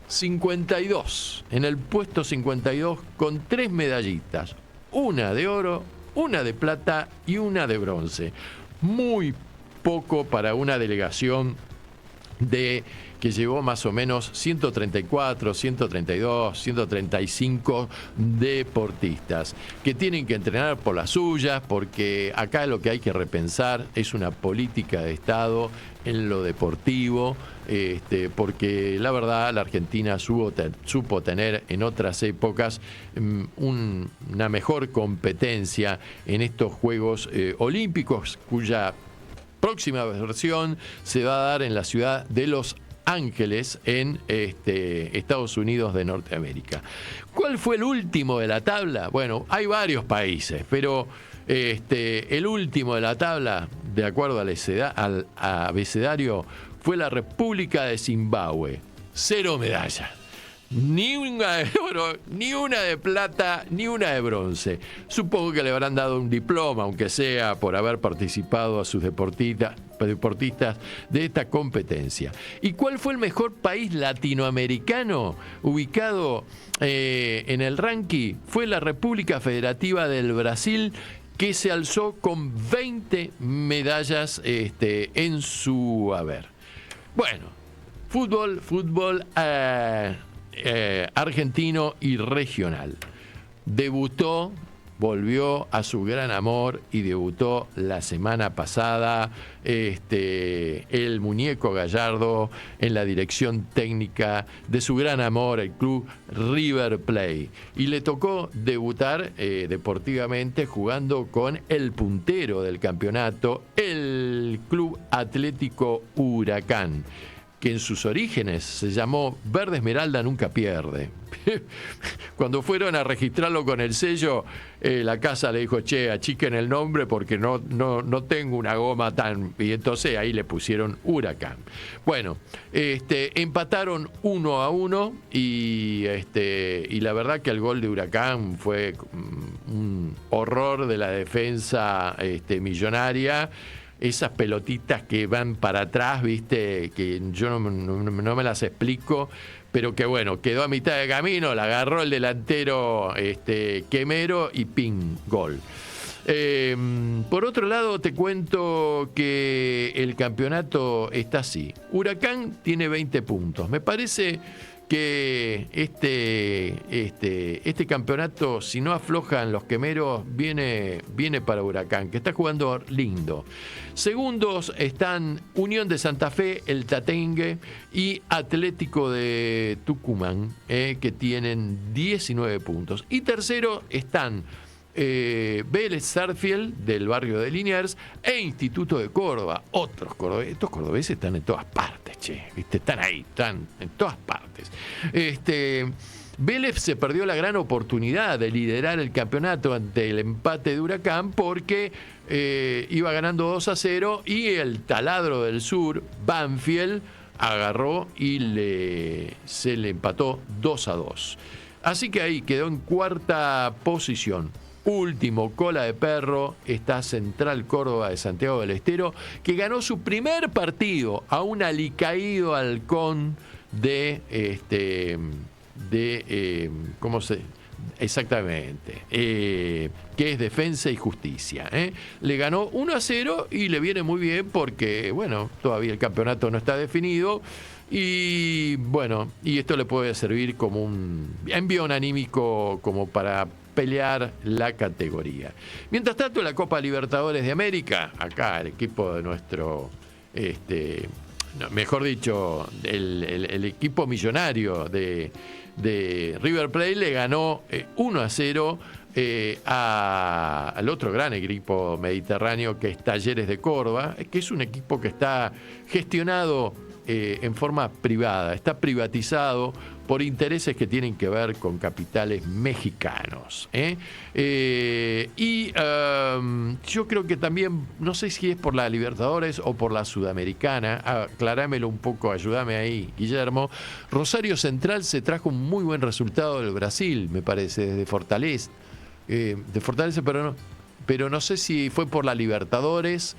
Speaker 5: 52, en el puesto 52 con 3 medallitas, una de oro, una de plata y una de bronce. Muy poco para una delegación que llevó más o menos 134, 132, 135 deportistas que tienen que entrenar por las suyas, porque acá lo que hay que repensar es una política de Estado en lo deportivo, porque la verdad la Argentina supo tener en otras épocas una mejor competencia en estos Juegos Olímpicos, cuya próxima versión se va a dar en la ciudad de Los Ángeles, en Estados Unidos de Norteamérica. ¿Cuál fue el último de la tabla? Bueno, hay varios países, pero el último de la tabla, de acuerdo al abecedario, fue la República de Zimbabue. 0 medallas. Ni una de oro, ni una de plata, ni una de bronce. Supongo que le habrán dado un diploma, aunque sea por haber participado a sus deportistas de esta competencia. ¿Y cuál fue el mejor país latinoamericano ubicado en el ranking? Fue la República Federativa del Brasil, que se alzó con 20 medallas en su haber. Bueno, fútbol argentino y regional. Volvió a su gran amor y debutó la semana pasada el muñeco Gallardo en la dirección técnica de su gran amor, el club River Plate. Y le tocó debutar deportivamente jugando con el puntero del campeonato, el Club Atlético Huracán, que en sus orígenes se llamó Verde Esmeralda Nunca Pierde. Cuando fueron a registrarlo con el sello, la casa le dijo, achiquen el nombre porque no tengo una goma tan... Y entonces ahí le pusieron Huracán. Bueno, empataron 1-1 y la verdad que el gol de Huracán fue un horror de la defensa millonaria. Esas pelotitas que van para atrás, viste, que yo no me las explico, pero que bueno, quedó a mitad de camino, la agarró el delantero Quemero y ¡ping! Gol. Por otro lado, te cuento que el campeonato está así. Huracán tiene 20 puntos. Me parece que este campeonato, si no aflojan los quemeros, viene para Huracán, que está jugando lindo. Segundos están Unión de Santa Fe, el Tatengue y Atlético de Tucumán, que tienen 19 puntos. Y tercero están Vélez Sarsfield del barrio de Liniers e Instituto de Córdoba. Otros cordobeses. Estos cordobeses están en todas partes, che. ¿Viste? Están ahí, están en todas partes. Vélez se perdió la gran oportunidad de liderar el campeonato ante el empate de Huracán porque iba ganando 2-0 y el taladro del sur, Banfield, agarró y se le empató 2-2. Así que ahí quedó en cuarta posición. Último, cola de perro, está Central Córdoba de Santiago del Estero, que ganó su primer partido a un alicaído halcón ¿cómo se? Exactamente, que es Defensa y Justicia. Le ganó 1-0 y le viene muy bien porque, bueno, todavía el campeonato no está definido. Y bueno, y esto le puede servir como un envío anímico como para pelear la categoría. Mientras tanto, la Copa Libertadores de América, acá el equipo de nuestro, mejor dicho, el equipo millonario de River Plate le ganó 1-0 al otro gran equipo mediterráneo que es Talleres de Córdoba, que es un equipo que está gestionado en forma privada, está privatizado por intereses que tienen que ver con capitales mexicanos. Yo creo que también, no sé si es por la Libertadores o por la Sudamericana, aclarámelo un poco, ayúdame ahí, Guillermo. Rosario Central se trajo un muy buen resultado del Brasil, me parece, desde Fortaleza. Pero no sé si fue por la Libertadores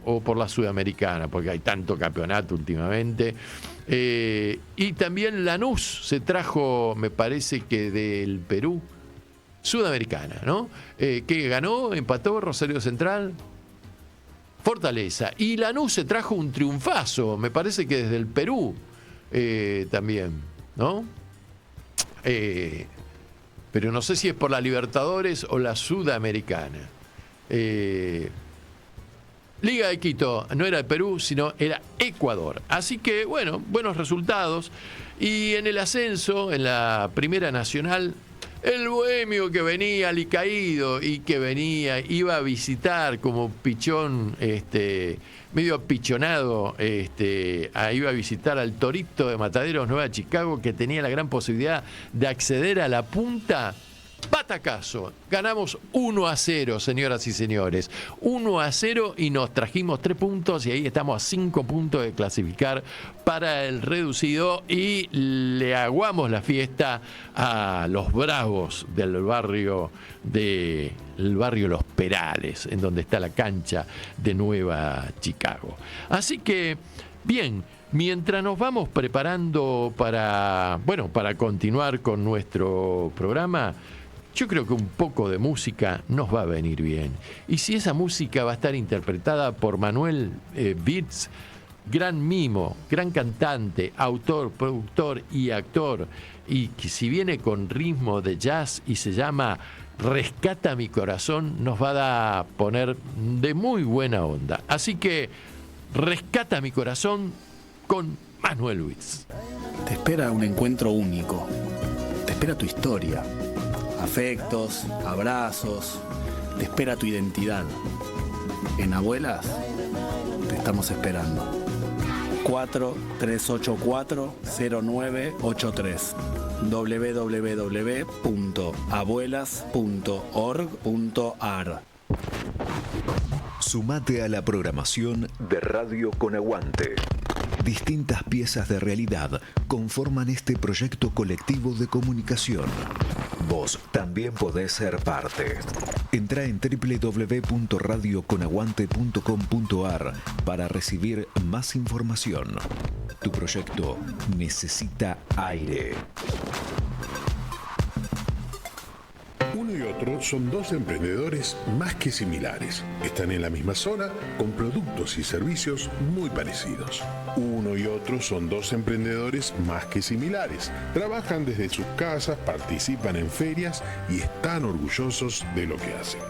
Speaker 5: o por la Sudamericana, porque hay tanto campeonato últimamente. Y también Lanús se trajo, me parece que del Perú, Sudamericana, ¿no? Que ganó, empató Rosario Central, Fortaleza. Y Lanús se trajo un triunfazo, me parece que desde el Perú también, ¿no? Pero no sé si es por la Libertadores o la Sudamericana. Liga de Quito no era el Perú, sino era Ecuador. Así que, bueno, buenos resultados. Y en el ascenso, en la Primera Nacional, el Bohemio que venía alicaído y que iba a visitar como pichón, medio apichonado, iba a visitar al Torito de Mataderos Nueva Chicago, que tenía la gran posibilidad de acceder a la punta. Batacazo, ganamos 1-0, señoras y señores, 1-0 y nos trajimos 3 puntos y ahí estamos a 5 puntos de clasificar para el reducido y le aguamos la fiesta a los bravos del barrio Los Perales, en donde está la cancha de Nueva Chicago. Así que, bien, mientras nos vamos preparando para continuar con nuestro programa, yo creo que un poco de música nos va a venir bien. Y si esa música va a estar interpretada por Manuel Beats, gran mimo, gran cantante, autor, productor y actor, y que si viene con ritmo de jazz y se llama Rescata mi corazón, nos va a poner de muy buena onda. Así que Rescata mi corazón con Manuel Beats.
Speaker 9: Te espera un encuentro único. Te espera tu historia. Afectos, abrazos, te espera tu identidad. En Abuelas te estamos esperando. 4384-0983 www.abuelas.org.ar.
Speaker 1: Sumate a la programación de Radio Con Aguante. Distintas piezas de realidad conforman este proyecto colectivo de comunicación. Vos también podés ser parte. Entrá en www.radioconaguante.com.ar para recibir más información. Tu proyecto necesita aire.
Speaker 10: Uno y otro son dos emprendedores más que similares. Están en la misma zona con productos y servicios muy parecidos. Uno y otro son dos emprendedores más que similares. Trabajan desde sus casas, participan en ferias y están orgullosos de lo que hacen.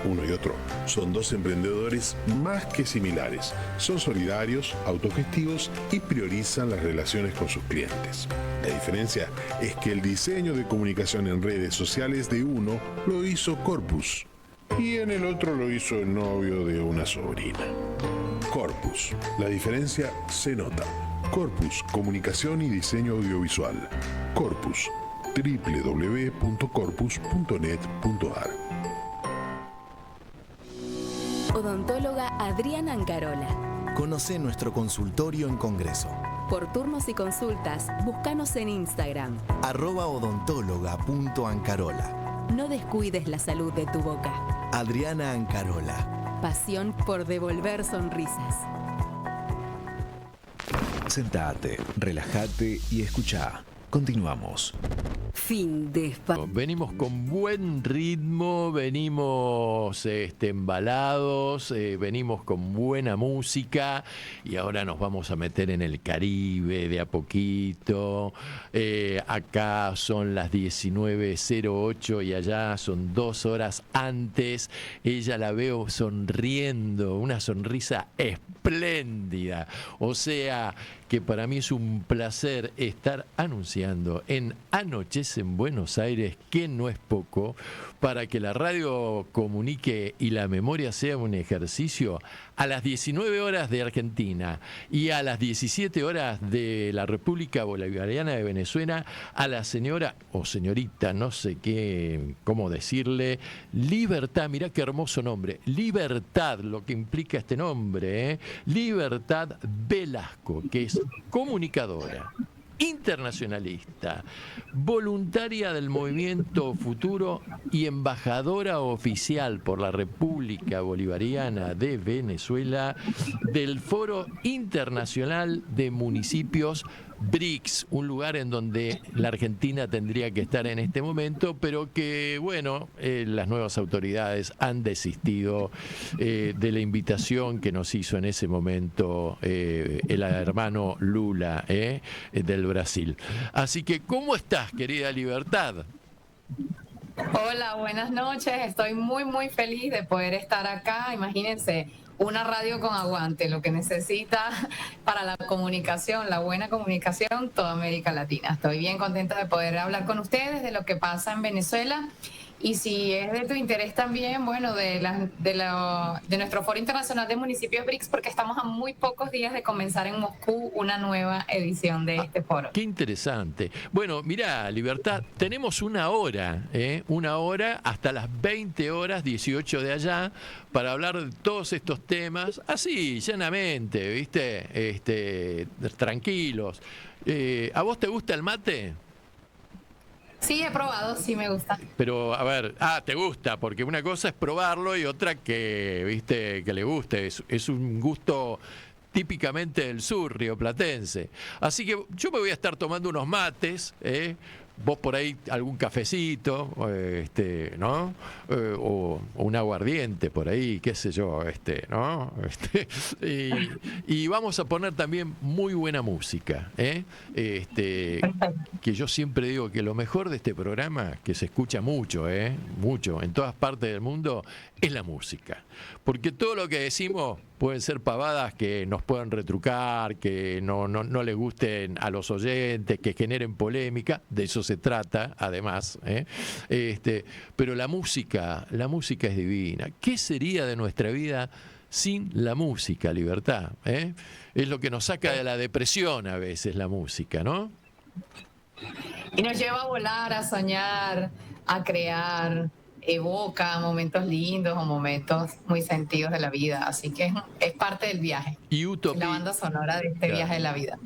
Speaker 10: Uno y otro son dos emprendedores más que similares. Son solidarios, autogestivos y priorizan las relaciones con sus clientes. La diferencia es que el diseño de comunicación en redes sociales de uno lo hizo Corpus y en el otro lo hizo el novio de una sobrina. Corpus. La diferencia se nota. Corpus, comunicación y diseño audiovisual. Corpus. www.corpus.net.ar.
Speaker 11: Odontóloga Adriana Ancarola.
Speaker 12: Conoce nuestro consultorio en Congreso.
Speaker 11: Por turnos y consultas, búscanos en Instagram.
Speaker 12: @odontóloga.ancarola.
Speaker 11: No descuides la salud de tu boca.
Speaker 12: Adriana Ancarola.
Speaker 11: Pasión por devolver sonrisas.
Speaker 1: Sentate, relájate y escuchá. Continuamos.
Speaker 2: Fin de espacio.
Speaker 5: Venimos con buen ritmo, venimos embalados, venimos con buena música y ahora nos vamos a meter en el Caribe de a poquito. Acá son las 19:08 y allá son 2 horas antes. Ella la veo sonriendo, una sonrisa espléndida. O sea que para mí es un placer estar anunciando en Anochece en Buenos Aires, que no es poco, para que la radio comunique y la memoria sea un ejercicio, a las 19 horas de Argentina y a las 17 horas de la República Bolivariana de Venezuela, a la señora o señorita, no sé cómo decirle, Libertad, mirá qué hermoso nombre, Libertad, lo que implica este nombre, Libertad Velasco, que es comunicadora, internacionalista, voluntaria del Movimiento Futuro y embajadora oficial por la República Bolivariana de Venezuela del Foro Internacional de Municipios BRICS, un lugar en donde la Argentina tendría que estar en este momento, pero que, bueno, las nuevas autoridades han desistido de la invitación que nos hizo en ese momento el hermano Lula del Brasil. Así que, ¿cómo estás, querida Libertad?
Speaker 13: Hola, buenas noches. Estoy muy, muy feliz de poder estar acá. Imagínense, una radio con aguante, lo que necesita para la comunicación, la buena comunicación, toda América Latina. Estoy bien contenta de poder hablar con ustedes de lo que pasa en Venezuela. Y si es de tu interés también, bueno, de nuestro Foro Internacional de Municipios BRICS, porque estamos a muy pocos días de comenzar en Moscú una nueva edición de este foro.
Speaker 5: Qué interesante. Bueno, mirá, Libertad, tenemos una hora hasta las 20 horas, 18 de allá, para hablar de todos estos temas, así, llanamente, ¿viste? Tranquilos. ¿A vos te gusta el mate?
Speaker 13: Sí, he probado, sí me gusta.
Speaker 5: Pero, a ver, te gusta, porque una cosa es probarlo y otra que, viste, que le guste. Es un gusto típicamente del sur rioplatense. Así que yo me voy a estar tomando unos mates, vos por ahí algún cafecito, ¿no? O un aguardiente por ahí, qué sé yo, ¿no? Y vamos a poner también muy buena música, que yo siempre digo que lo mejor de este programa, que se escucha mucho, mucho, en todas partes del mundo, es la música. Porque todo lo que decimos pueden ser pavadas que nos puedan retrucar, que no les gusten a los oyentes, que generen polémica, de eso se trata, además. Pero la música es divina. ¿Qué sería de nuestra vida sin la música, Libertad? Es lo que nos saca de la depresión a veces, la música, ¿no?
Speaker 13: Y nos lleva a volar, a soñar, a crear, evoca momentos lindos o momentos muy sentidos de la vida, así que es parte del viaje.
Speaker 5: Y utopía,
Speaker 13: la banda sonora de este viaje de la vida.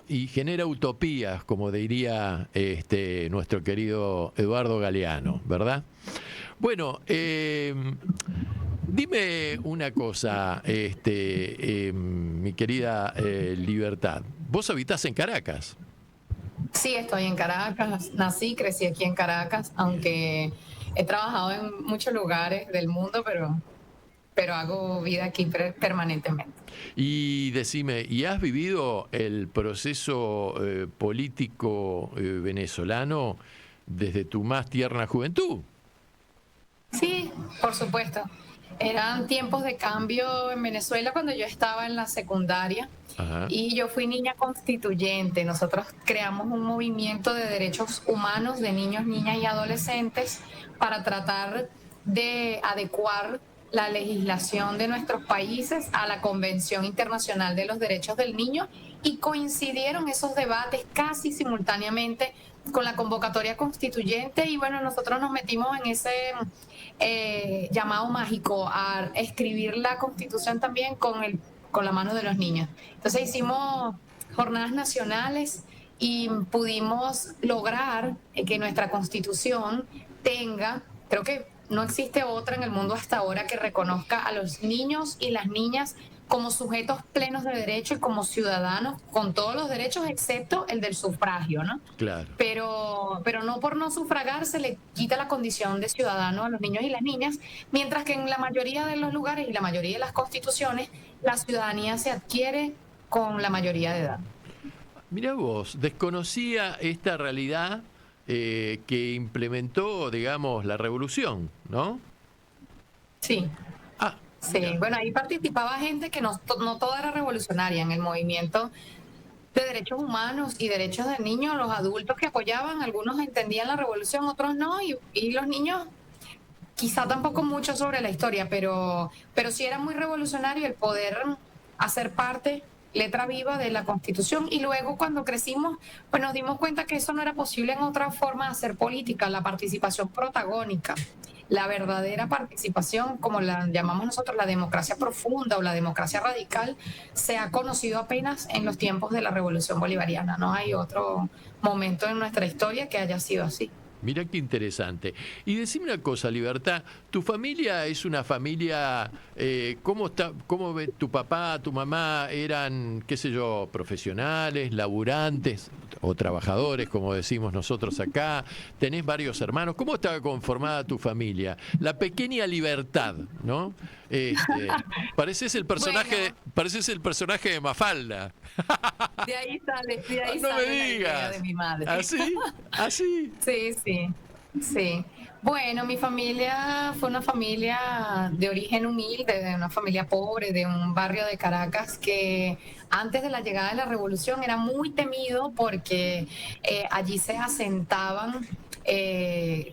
Speaker 5: Y genera utopías, como diría nuestro querido Eduardo Galeano, ¿verdad? Bueno, dime una cosa, mi querida Libertad. ¿Vos habitás en Caracas?
Speaker 13: Sí, estoy en Caracas, nací, crecí aquí en Caracas, aunque he trabajado en muchos lugares del mundo, pero hago vida aquí permanentemente.
Speaker 5: Y decime, ¿y has vivido el proceso político venezolano desde tu más tierna juventud?
Speaker 13: Sí, por supuesto. Eran tiempos de cambio en Venezuela cuando yo estaba en la secundaria.
Speaker 5: Ajá.
Speaker 13: Y yo fui niña constituyente. Nosotros creamos un movimiento de derechos humanos de niños, niñas y adolescentes para tratar de adecuar la legislación de nuestros países a la Convención Internacional de los Derechos del Niño, y coincidieron esos debates casi simultáneamente con la convocatoria constituyente, y bueno, nosotros nos metimos en ese llamado mágico a escribir la Constitución también con la mano de los niños. Entonces hicimos jornadas nacionales y pudimos lograr que nuestra Constitución tenga, creo que no existe otra en el mundo hasta ahora que reconozca a los niños y las niñas como sujetos plenos de derecho y como ciudadanos con todos los derechos excepto el del sufragio, ¿no?
Speaker 5: Claro.
Speaker 13: Pero no por no sufragar se le quita la condición de ciudadano a los niños y las niñas, mientras que en la mayoría de los lugares y la mayoría de las constituciones la ciudadanía se adquiere con la mayoría de edad.
Speaker 5: Mira vos, desconocía esta realidad que implementó, digamos, la revolución, ¿no?
Speaker 13: Sí.
Speaker 5: Ah,
Speaker 13: sí, bueno, ahí participaba gente que no toda era revolucionaria en el movimiento de derechos humanos y derechos del niño. Los adultos que apoyaban, algunos entendían la revolución, otros no, y los niños quizá tampoco mucho sobre la historia, pero sí era muy revolucionario el poder hacer parte, letra viva de la Constitución. Y luego cuando crecimos, pues nos dimos cuenta que eso no era posible en otra forma de hacer política, la participación protagónica, la verdadera participación, como la llamamos nosotros, la democracia profunda o la democracia radical, se ha conocido apenas en los tiempos de la Revolución Bolivariana. No hay otro momento en nuestra historia que haya sido así.
Speaker 5: Mira qué interesante. Y decime una cosa, Libertad, ¿tu familia es una familia, cómo ve tu papá, tu mamá, eran, qué sé yo, profesionales, laburantes o trabajadores, como decimos nosotros acá? ¿Tenés varios hermanos? ¿Cómo estaba conformada tu familia? La pequeña Libertad, ¿no? Pareces el personaje de Mafalda.
Speaker 13: De ahí sale,
Speaker 5: no me
Speaker 13: la
Speaker 5: digas.
Speaker 13: idea de mi madre.
Speaker 5: ¿Así? ¿Así?
Speaker 13: Sí. Bueno, mi familia fue una familia de origen humilde, de una familia pobre, de un barrio de Caracas que antes de la llegada de la revolución era muy temido porque allí se asentaban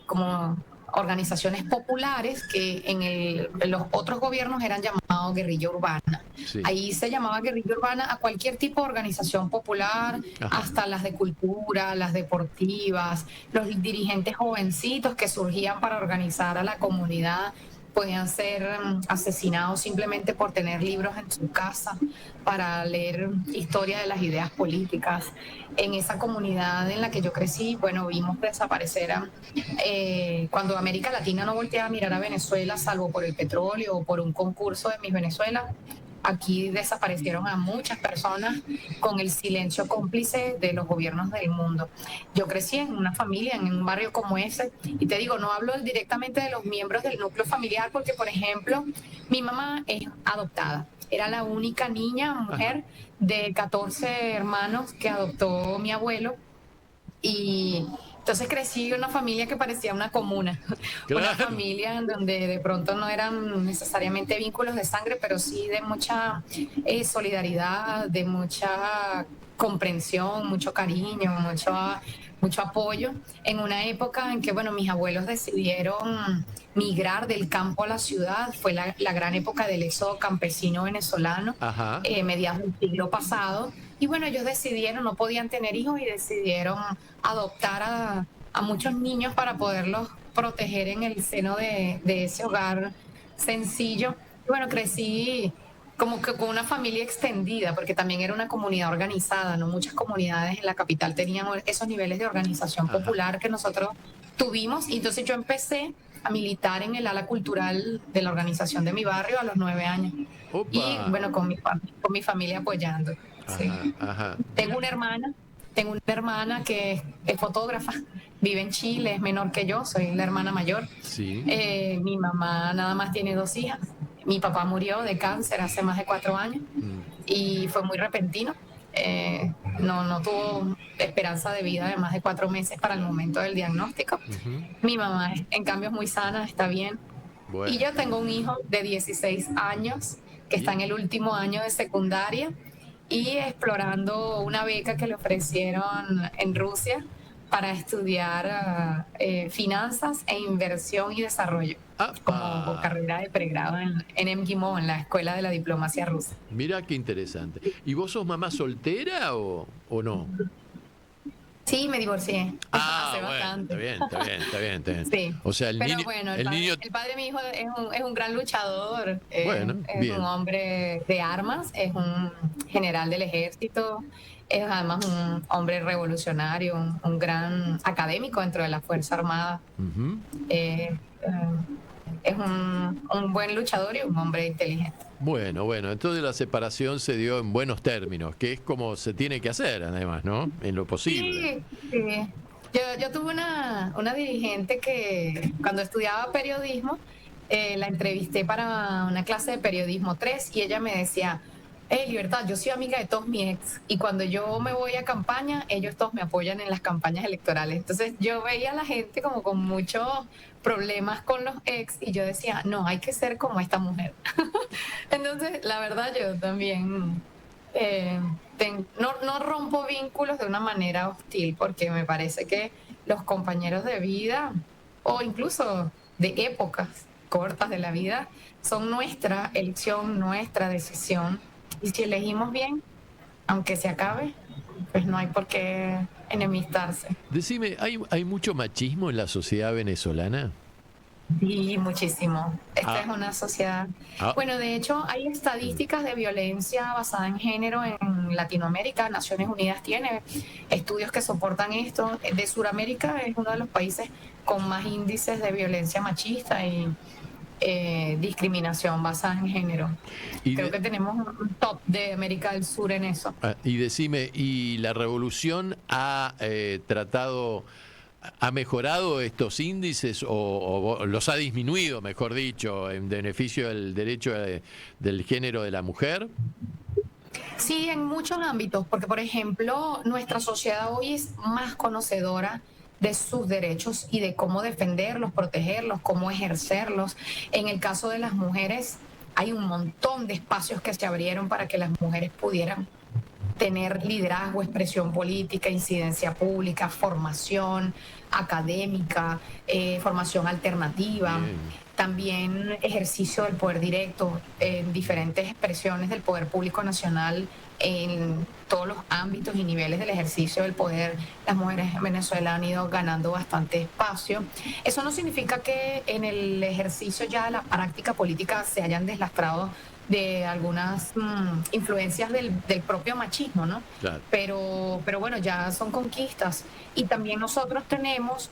Speaker 13: como organizaciones populares que en los otros gobiernos eran llamados guerrilla urbana.
Speaker 5: Sí.
Speaker 13: Ahí se llamaba guerrilla urbana a cualquier tipo de organización popular, hasta las de cultura, las deportivas, los dirigentes jovencitos que surgían para organizar a la comunidad podían ser asesinados simplemente por tener libros en su casa para leer historia de las ideas políticas. En esa comunidad en la que yo crecí, bueno, vimos desaparecer cuando América Latina no volteaba a mirar a Venezuela, salvo por el petróleo o por un concurso de Miss Venezuela. Aquí desaparecieron a muchas personas con el silencio cómplice de los gobiernos del mundo. Yo crecí en una familia, en un barrio como ese, y te digo, no hablo directamente de los miembros del núcleo familiar, porque, por ejemplo, mi mamá es adoptada. Era la única niña, mujer, de 14 hermanos que adoptó mi abuelo, y entonces crecí en una familia que parecía una comuna,
Speaker 5: Claro.
Speaker 13: una familia en donde de pronto no eran necesariamente vínculos de sangre, pero sí de mucha solidaridad, de mucha comprensión, mucho cariño, mucho apoyo, en una época en que, bueno, mis abuelos decidieron migrar del campo a la ciudad. Fue la gran época del éxodo campesino venezolano, mediados del siglo pasado. Y bueno, ellos decidieron, no podían tener hijos y decidieron adoptar a muchos niños para poderlos proteger en el seno de ese hogar sencillo. Y bueno, crecí como que con una familia extendida, porque también era una comunidad organizada, ¿no? Muchas comunidades en la capital tenían esos niveles de organización popular que nosotros tuvimos. Y entonces yo empecé a militar en el ala cultural de la organización de mi barrio a los 9 años.
Speaker 5: Opa.
Speaker 13: Y bueno, con mi familia apoyando. Sí. Tengo una hermana que es fotógrafa, vive en Chile, es menor que yo, soy la hermana mayor.
Speaker 5: Sí.
Speaker 13: Mi mamá nada más tiene 2 hijas. Mi papá murió de cáncer hace más de 4 años y fue muy repentino. No tuvo esperanza de vida de más de 4 meses para el momento del diagnóstico. Mi mamá, en cambio, es muy sana, está bien.
Speaker 5: Bueno.
Speaker 13: Y yo tengo un hijo de 16 años que está en el último año de secundaria y explorando una beca que le ofrecieron en Rusia para estudiar finanzas e inversión y desarrollo como carrera de pregrado en MGIMO, en la Escuela de la Diplomacia Rusa.
Speaker 5: Mira qué interesante. ¿Y vos sos mamá soltera o no?
Speaker 13: Sí, me divorcié. Hace
Speaker 5: bueno,
Speaker 13: bastante.
Speaker 5: Está bien.
Speaker 13: Sí.
Speaker 5: O sea,
Speaker 13: Pero bueno, el padre de mi hijo es un gran luchador,
Speaker 5: Bueno,
Speaker 13: es
Speaker 5: bien.
Speaker 13: un hombre de armas, es un general del ejército, es además un hombre revolucionario, un gran académico dentro de la Fuerza Armada.
Speaker 5: Ujú.
Speaker 13: Es un buen luchador y un hombre inteligente.
Speaker 5: Bueno, entonces la separación se dio en buenos términos, que es como se tiene que hacer, además, ¿no? En lo posible.
Speaker 13: Sí. Yo tuve una dirigente que cuando estudiaba periodismo, la entrevisté para una clase de periodismo 3 y ella me decía, Libertad, yo soy amiga de todos mis ex y cuando yo me voy a campaña, ellos todos me apoyan en las campañas electorales. Entonces yo veía a la gente como con muchos problemas con los ex y yo decía, no, hay que ser como esta mujer. Entonces, la verdad, yo también no rompo vínculos de una manera hostil porque me parece que los compañeros de vida o incluso de épocas cortas de la vida son nuestra elección, nuestra decisión. Y si elegimos bien, aunque se acabe, pues no hay por qué enemistarse.
Speaker 5: Decime, ¿hay mucho machismo en la sociedad venezolana?
Speaker 13: Sí, muchísimo. Esta es una sociedad... Bueno, de hecho, hay estadísticas de violencia basada en género en Latinoamérica. Naciones Unidas tiene estudios que soportan esto. De Sudamérica es uno de los países con más índices de violencia machista y discriminación basada en género. Creo que tenemos un top de América del Sur en eso.
Speaker 5: Y decime, ¿y la revolución ha mejorado estos índices o los ha disminuido, mejor dicho, en beneficio del derecho del género de la mujer?
Speaker 13: Sí, en muchos ámbitos, porque por ejemplo, nuestra sociedad hoy es más conocedora de sus derechos y de cómo defenderlos, protegerlos, cómo ejercerlos. En el caso de las mujeres, hay un montón de espacios que se abrieron para que las mujeres pudieran tener liderazgo, expresión política, incidencia pública, formación académica, formación alternativa, también ejercicio del poder directo en diferentes expresiones del poder público nacional en todos los ámbitos y niveles del ejercicio del poder. Las mujeres en Venezuela han ido ganando bastante espacio. Eso no significa que en el ejercicio ya de la práctica política se hayan deslastrado de algunas influencias del propio machismo, ¿no?
Speaker 5: Claro.
Speaker 13: Pero bueno, ya son conquistas. Y también nosotros tenemos,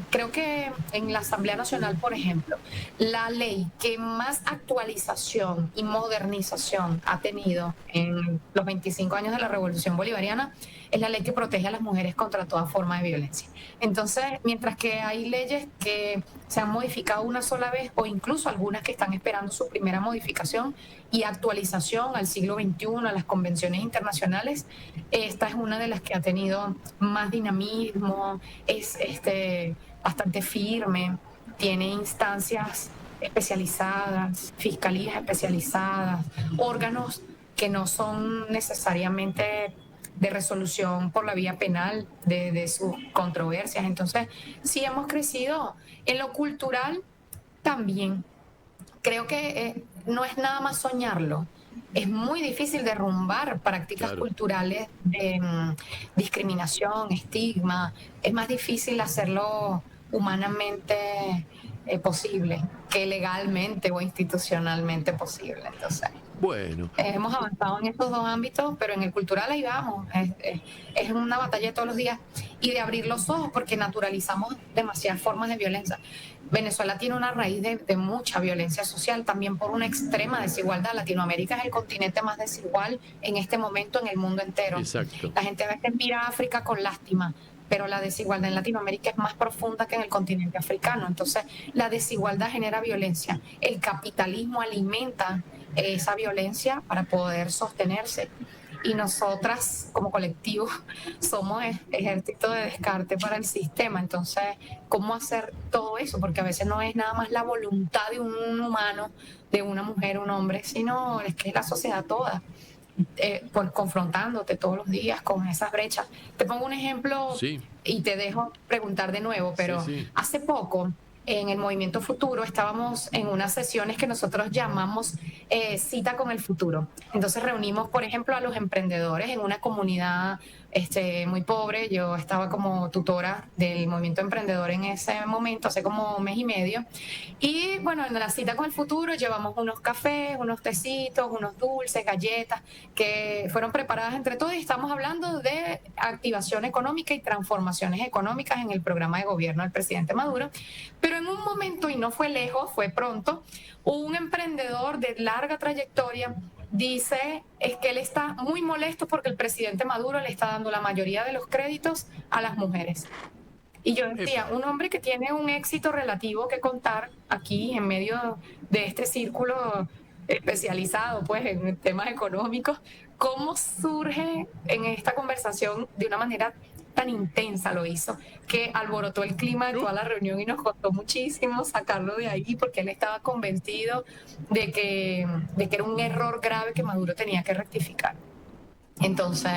Speaker 13: creo que en la Asamblea Nacional, por ejemplo, la ley que más actualización y modernización ha tenido en los 25 años de la Revolución Bolivariana es la ley que protege a las mujeres contra toda forma de violencia. Entonces, mientras que hay leyes que se han modificado una sola vez o incluso algunas que están esperando su primera modificación y actualización al siglo XXI, a las convenciones internacionales, esta es una de las que ha tenido más dinamismo, es bastante firme, tiene instancias especializadas, fiscalías especializadas, órganos que no son necesariamente de resolución por la vía penal de sus controversias. Entonces, sí hemos crecido. En lo cultural también. Creo que no es nada más soñarlo. Es muy difícil derrumbar prácticas culturales de discriminación, estigma. Es más difícil hacerlo humanamente posible que legalmente o institucionalmente posible. Entonces,
Speaker 5: bueno,
Speaker 13: hemos avanzado en estos dos ámbitos, pero en el cultural ahí vamos. Es una batalla de todos los días y de abrir los ojos porque naturalizamos demasiadas formas de violencia. Venezuela tiene una raíz de mucha violencia social, también por una extrema desigualdad. Latinoamérica es el continente más desigual en este momento en el mundo entero.
Speaker 5: Exacto.
Speaker 13: La gente a veces mira a África con lástima, pero la desigualdad en Latinoamérica es más profunda que en el continente africano. Entonces, la desigualdad genera violencia. El capitalismo alimenta esa violencia para poder sostenerse. y nosotras como colectivo somos ejército de descarte para el sistema. Entonces, ¿cómo hacer todo eso? Porque a veces no es nada más la voluntad de un humano, de una mujer, un hombre, sino es que es la sociedad toda. Confrontándote todos los días con esas brechas. Te pongo un ejemplo y te dejo preguntar de nuevo, pero hace poco en el Movimiento Futuro estábamos en unas sesiones que nosotros llamamos cita con el futuro. Entonces reunimos, por ejemplo, a los emprendedores en una comunidad muy pobre. Yo estaba como tutora del Movimiento Emprendedor en ese momento, hace como un mes y medio. Y bueno, en la cita con el futuro llevamos unos cafés, unos tecitos, unos dulces, galletas, que fueron preparadas entre todos, y estamos hablando de activación económica y transformaciones económicas en el programa de gobierno del presidente Maduro. Pero en un momento, y no fue lejos, fue pronto, un emprendedor de larga trayectoria dice es que él está muy molesto porque el presidente Maduro le está dando la mayoría de los créditos a las mujeres. Y yo decía, un hombre que tiene un éxito relativo que contar aquí en medio de este círculo especializado pues en temas económicos, ¿cómo surge en esta conversación de una manera tan intensa? Lo hizo, que alborotó el clima de toda la reunión y nos costó muchísimo sacarlo de ahí, porque él estaba convencido de que era un error grave que Maduro tenía que rectificar. Entonces,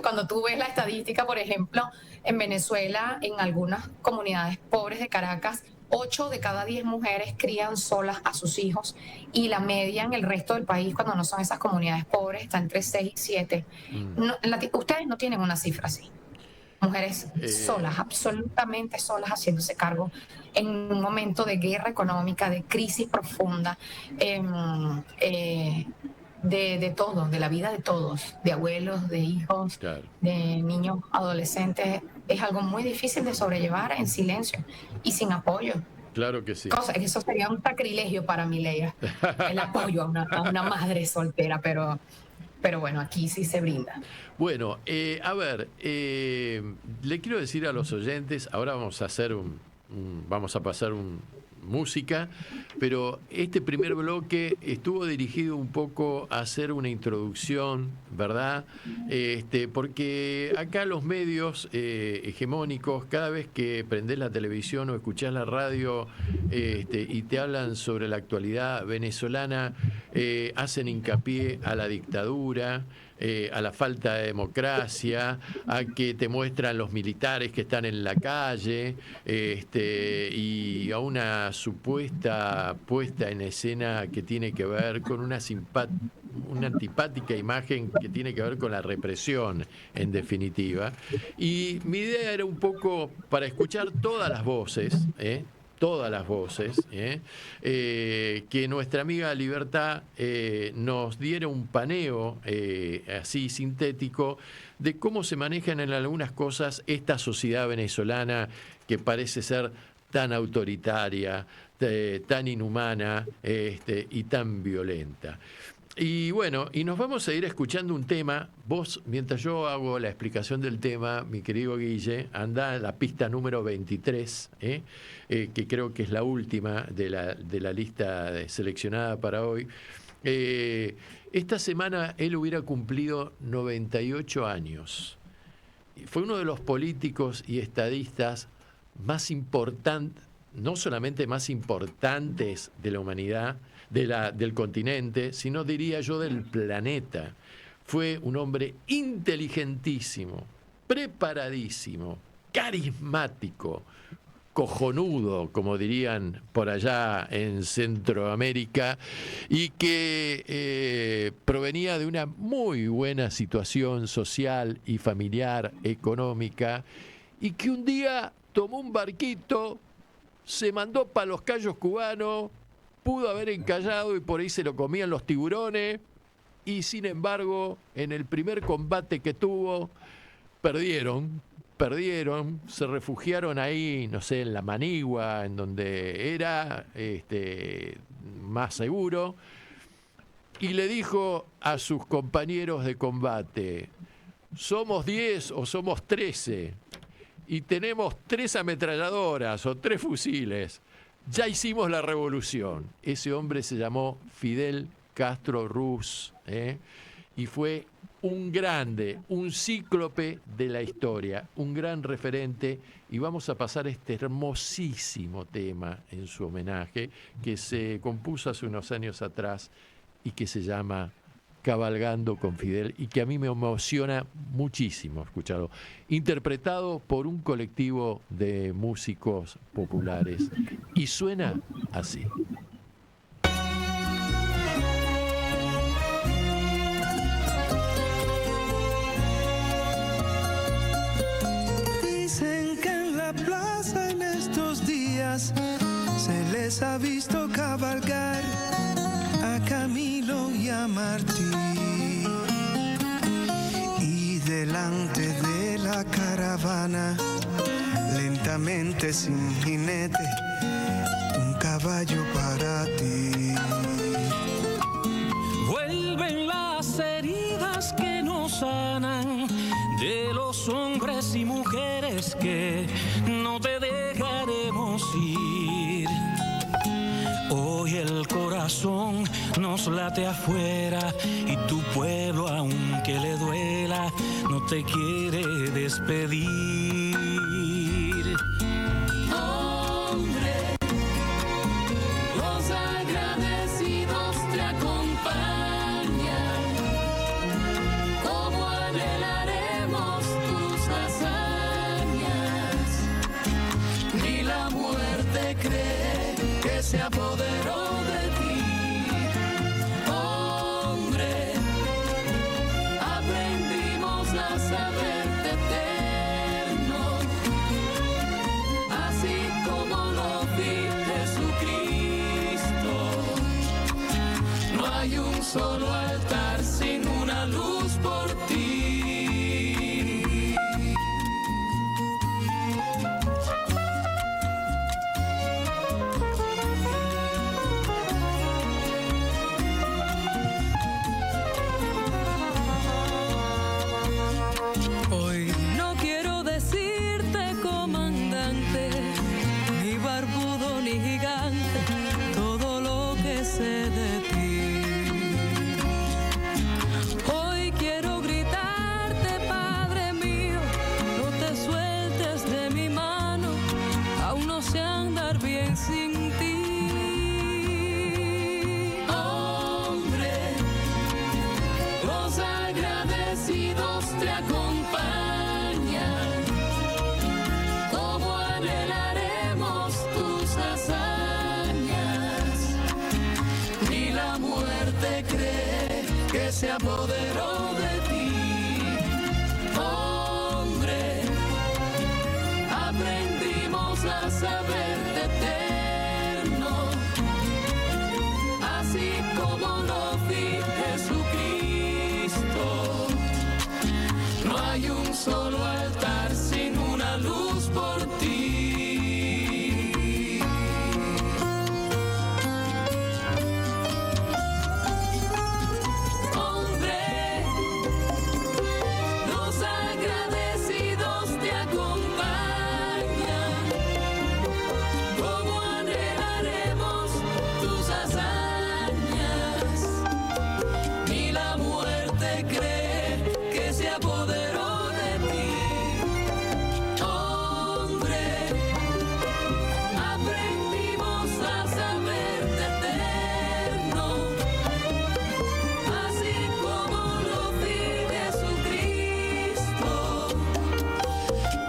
Speaker 13: cuando tú ves la estadística, por ejemplo, en Venezuela, en algunas comunidades pobres de Caracas, 8 de cada 10 mujeres crían solas a sus hijos, y la media en el resto del país, cuando no son esas comunidades pobres, está entre 6 y 7. Ustedes no tienen una cifra así. Mujeres solas, absolutamente solas, haciéndose cargo en un momento de guerra económica, de crisis profunda, de todo, de la vida de todos, de abuelos, de hijos, de niños, adolescentes. Es algo muy difícil de sobrellevar en silencio y sin apoyo.
Speaker 5: Claro que sí.
Speaker 13: Eso sería un sacrilegio para Milei, el apoyo a una madre soltera, pero bueno, aquí sí se brinda.
Speaker 5: Bueno, a ver, le quiero decir a los oyentes, ahora vamos a hacer vamos a pasar música, pero este primer bloque estuvo dirigido un poco a hacer una introducción, ¿verdad? Porque acá los medios hegemónicos, cada vez que prendés la televisión o escuchás la radio y te hablan sobre la actualidad venezolana, hacen hincapié a la dictadura, a la falta de democracia, a que te muestran los militares que están en la calle, y a una supuesta puesta en escena que tiene que ver con una antipática imagen que tiene que ver con la represión, en definitiva. Y mi idea era un poco para escuchar todas las voces, que nuestra amiga Libertad nos diera un paneo así sintético de cómo se manejan en algunas cosas esta sociedad venezolana que parece ser tan autoritaria, tan inhumana y tan violenta. Y bueno, y nos vamos a ir escuchando un tema. Vos, mientras yo hago la explicación del tema, mi querido Guille, anda a la pista número 23, que creo que es la última de la lista seleccionada para hoy. Esta semana él hubiera cumplido 98 años. Fue uno de los políticos y estadistas más importantes, no solamente más importantes de la humanidad, del continente, sino diría yo del planeta. Fue un hombre inteligentísimo, preparadísimo, carismático, cojonudo, como dirían por allá en Centroamérica, y que provenía de una muy buena situación social y familiar, económica, y que un día tomó un barquito, se mandó para los Cayos cubanos, pudo haber encallado y por ahí se lo comían los tiburones, y sin embargo, en el primer combate que tuvo, perdieron, se refugiaron ahí, no sé, en la Manigua, en donde era más seguro, y le dijo a sus compañeros de combate: somos 10 o somos 13, y tenemos 3 ametralladoras o 3 fusiles. Ya hicimos la revolución. Ese hombre se llamó Fidel Castro Ruz, y fue un grande, un cíclope de la historia, un gran referente, y vamos a pasar este hermosísimo tema en su homenaje que se compuso hace unos años atrás y que se llama Cabalgando con Fidel, y que a mí me emociona muchísimo escucharlo, interpretado por un colectivo de músicos populares, y suena así.
Speaker 14: Dicen que en la plaza en estos días se les ha visto cabalgar a Camilo y a Martí, y delante de la caravana, lentamente sin jinete, un caballo para ti.
Speaker 15: Vuelven las heridas que nos sanan de los hombres y mujeres que no te dejaremos ir. Hoy el corazón nos late afuera y tu pueblo, aunque le duela, no te quiere despedir.
Speaker 16: Hombre, los agradecidos te acompañan, como anhelaremos tus hazañas. Ni la muerte cree que se apoderó de ti. Hombre, aprendimos a saberte eterno, así como lo vi Jesucristo. No hay un solo altar sin una luz por ti.
Speaker 14: Hoy no quiero decirte comandante, ni barbudo ni gigante, todo lo que sé de ti. Hoy quiero gritarte, Padre mío, no te sueltes de mi mano, aún no sé andar bien sin ti.
Speaker 16: Hombre, los agradecidos te acompañan, como anhelaremos tus hazañas. Ni la muerte cree que se apoderó de ti. Hombre, aprendimos a saberte eterno, así como lo vi Jesucristo. No hay un solo altar sin una luz por ti. Hombre, los agradecidos te acompañan, como anhelaremos tus hazañas. Ni la muerte cree que se apoderó de ti. Hombre, aprendimos a saberte eterno, así como lo vi Jesucristo.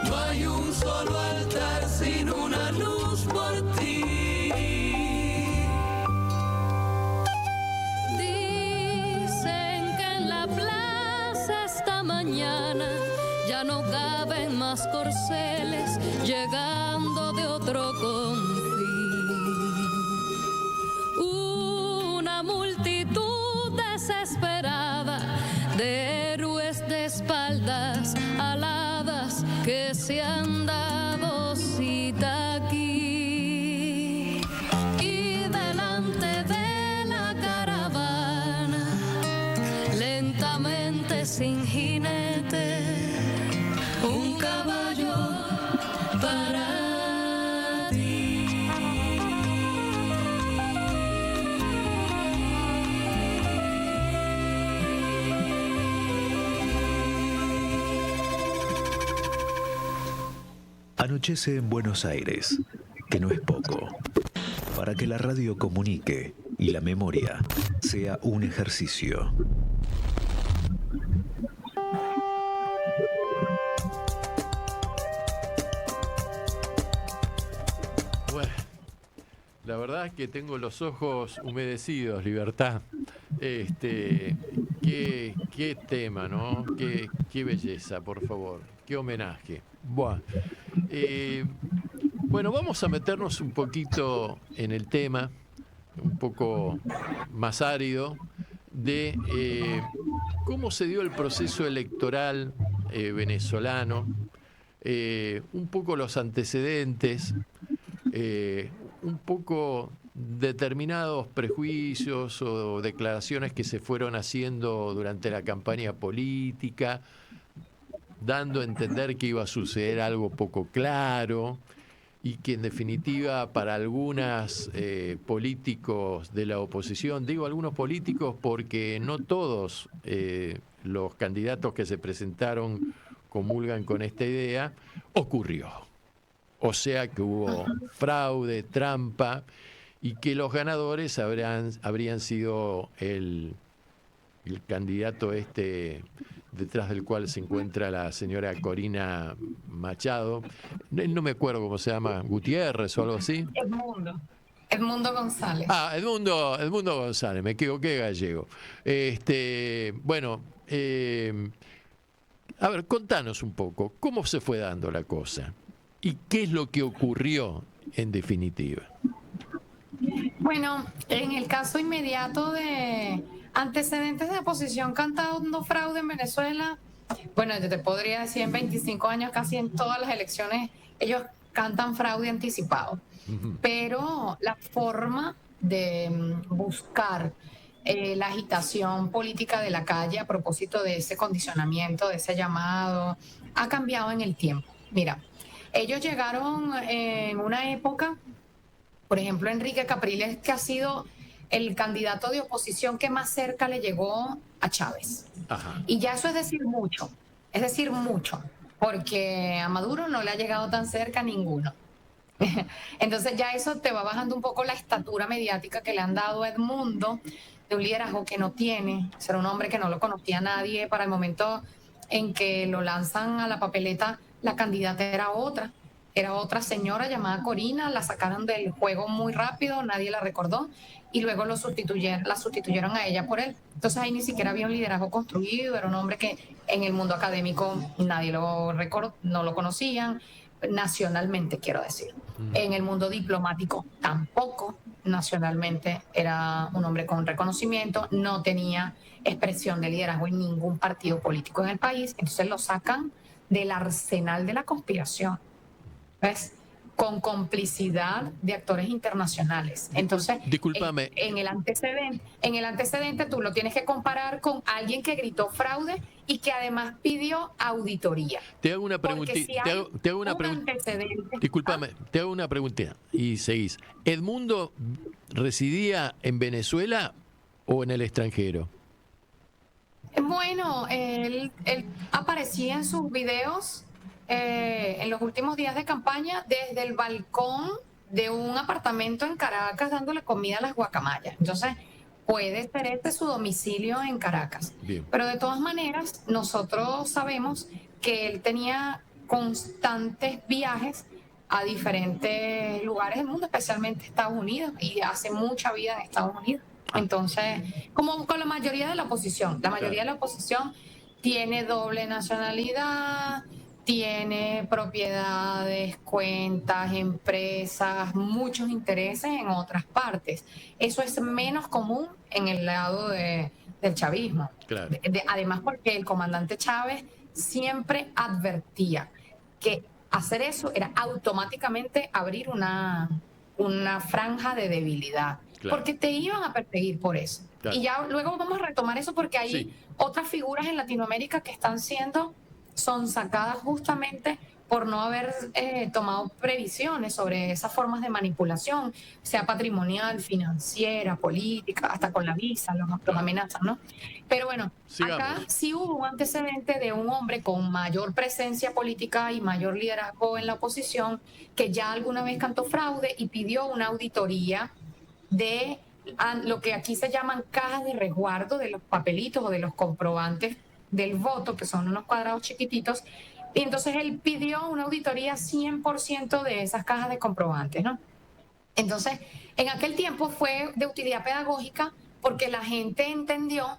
Speaker 16: No hay un solo altar sin una luz por ti.
Speaker 17: Dicen que en la plaza esta mañana ya no caben más corceles llegando de otro confín. Una multitud desesperada de héroes de espaldas aladas que se han dado cita aquí. Y delante de la caravana, lentamente sin jinete, un caballo para ti.
Speaker 1: Anochece en Buenos Aires, que no es poco. Para que la radio comunique y la memoria sea un ejercicio.
Speaker 5: Bueno, la verdad es que tengo los ojos humedecidos, Libertad. Qué tema, ¿no? Qué belleza, por favor. Qué homenaje. Bueno, vamos a meternos un poquito en el tema, un poco más árido, de cómo se dio el proceso electoral venezolano, un poco los antecedentes, un poco determinados prejuicios o declaraciones que se fueron haciendo durante la campaña política, dando a entender que iba a suceder algo poco claro y que en definitiva para algunos políticos de la oposición, digo algunos políticos porque no todos los candidatos que se presentaron comulgan con esta idea, ocurrió. O sea que hubo fraude, trampa, y que los ganadores habrían sido el candidato detrás del cual se encuentra la señora Corina Machado. No me acuerdo cómo se llama, Gutiérrez o algo así.
Speaker 13: Edmundo González.
Speaker 5: Ah, Edmundo González, me equivoqué, gallego. A ver, contanos un poco, ¿cómo se fue dando la cosa? ¿Y qué es lo que ocurrió en definitiva?
Speaker 13: Bueno, en el caso inmediato de antecedentes de oposición cantando fraude en Venezuela, bueno, yo te podría decir en 25 años, casi en todas las elecciones, ellos cantan fraude anticipado. Pero la forma de buscar la agitación política de la calle a propósito de ese condicionamiento, de ese llamado, ha cambiado en el tiempo. Mira, ellos llegaron en una época, por ejemplo, Enrique Capriles, que ha sido el candidato de oposición que más cerca le llegó a Chávez.
Speaker 5: Ajá.
Speaker 13: Y ya eso es decir mucho, porque a Maduro no le ha llegado tan cerca ninguno. Entonces ya eso te va bajando un poco la estatura mediática que le han dado a Edmundo, de un liderazgo que no tiene, ser un hombre que no lo conocía nadie. Para el momento en que lo lanzan a la papeleta, la candidata era otra señora llamada Corina, la sacaron del juego muy rápido, nadie la recordó, y luego la sustituyeron a ella por él. Entonces ahí ni siquiera había un liderazgo construido, era un hombre que en el mundo académico nadie lo recordó, no lo conocían, nacionalmente quiero decir. En el mundo diplomático tampoco, nacionalmente era un hombre con reconocimiento, no tenía expresión de liderazgo en ningún partido político en el país, entonces lo sacan del arsenal de la conspiración, ¿ves? Con complicidad de actores internacionales. Entonces,
Speaker 5: discúlpame.
Speaker 13: En el antecedente tú lo tienes que comparar con alguien que gritó fraude y que además pidió auditoría.
Speaker 5: Te hago una preguntita.
Speaker 13: Si
Speaker 5: te hago una pregunta. Discúlpame, te hago una pregunta y seguís. ¿Edmundo residía en Venezuela o en el extranjero?
Speaker 13: Bueno, él aparecía en sus videos en los últimos días de campaña desde el balcón de un apartamento en Caracas dándole comida a las guacamayas. Entonces, puede ser su domicilio en Caracas.
Speaker 5: Bien.
Speaker 13: Pero de todas maneras, nosotros sabemos que él tenía constantes viajes a diferentes lugares del mundo, especialmente Estados Unidos, y hace mucha vida en Estados Unidos. Entonces, como con la mayoría de la oposición, de la oposición tiene doble nacionalidad, tiene propiedades, cuentas, empresas, muchos intereses en otras partes. Eso es menos común en el lado del chavismo.
Speaker 5: Claro.
Speaker 13: Además, porque el comandante Chávez siempre advertía que hacer eso era automáticamente abrir una franja de debilidad. Claro. Porque te iban a perseguir por eso. Claro. Y ya luego vamos a retomar eso porque hay otras figuras en Latinoamérica que están siendo sonsacadas justamente por no haber tomado previsiones sobre esas formas de manipulación, sea patrimonial, financiera, política, hasta con la visa, los amenazan, ¿no? Pero bueno, acá sí hubo un antecedente de un hombre con mayor presencia política y mayor liderazgo en la oposición que ya alguna vez cantó fraude y pidió una auditoría de lo que aquí se llaman cajas de resguardo de los papelitos o de los comprobantes del voto, que son unos cuadrados chiquititos. Y entonces él pidió una auditoría 100% de esas cajas de comprobantes, ¿no? Entonces, en aquel tiempo fue de utilidad pedagógica porque la gente entendió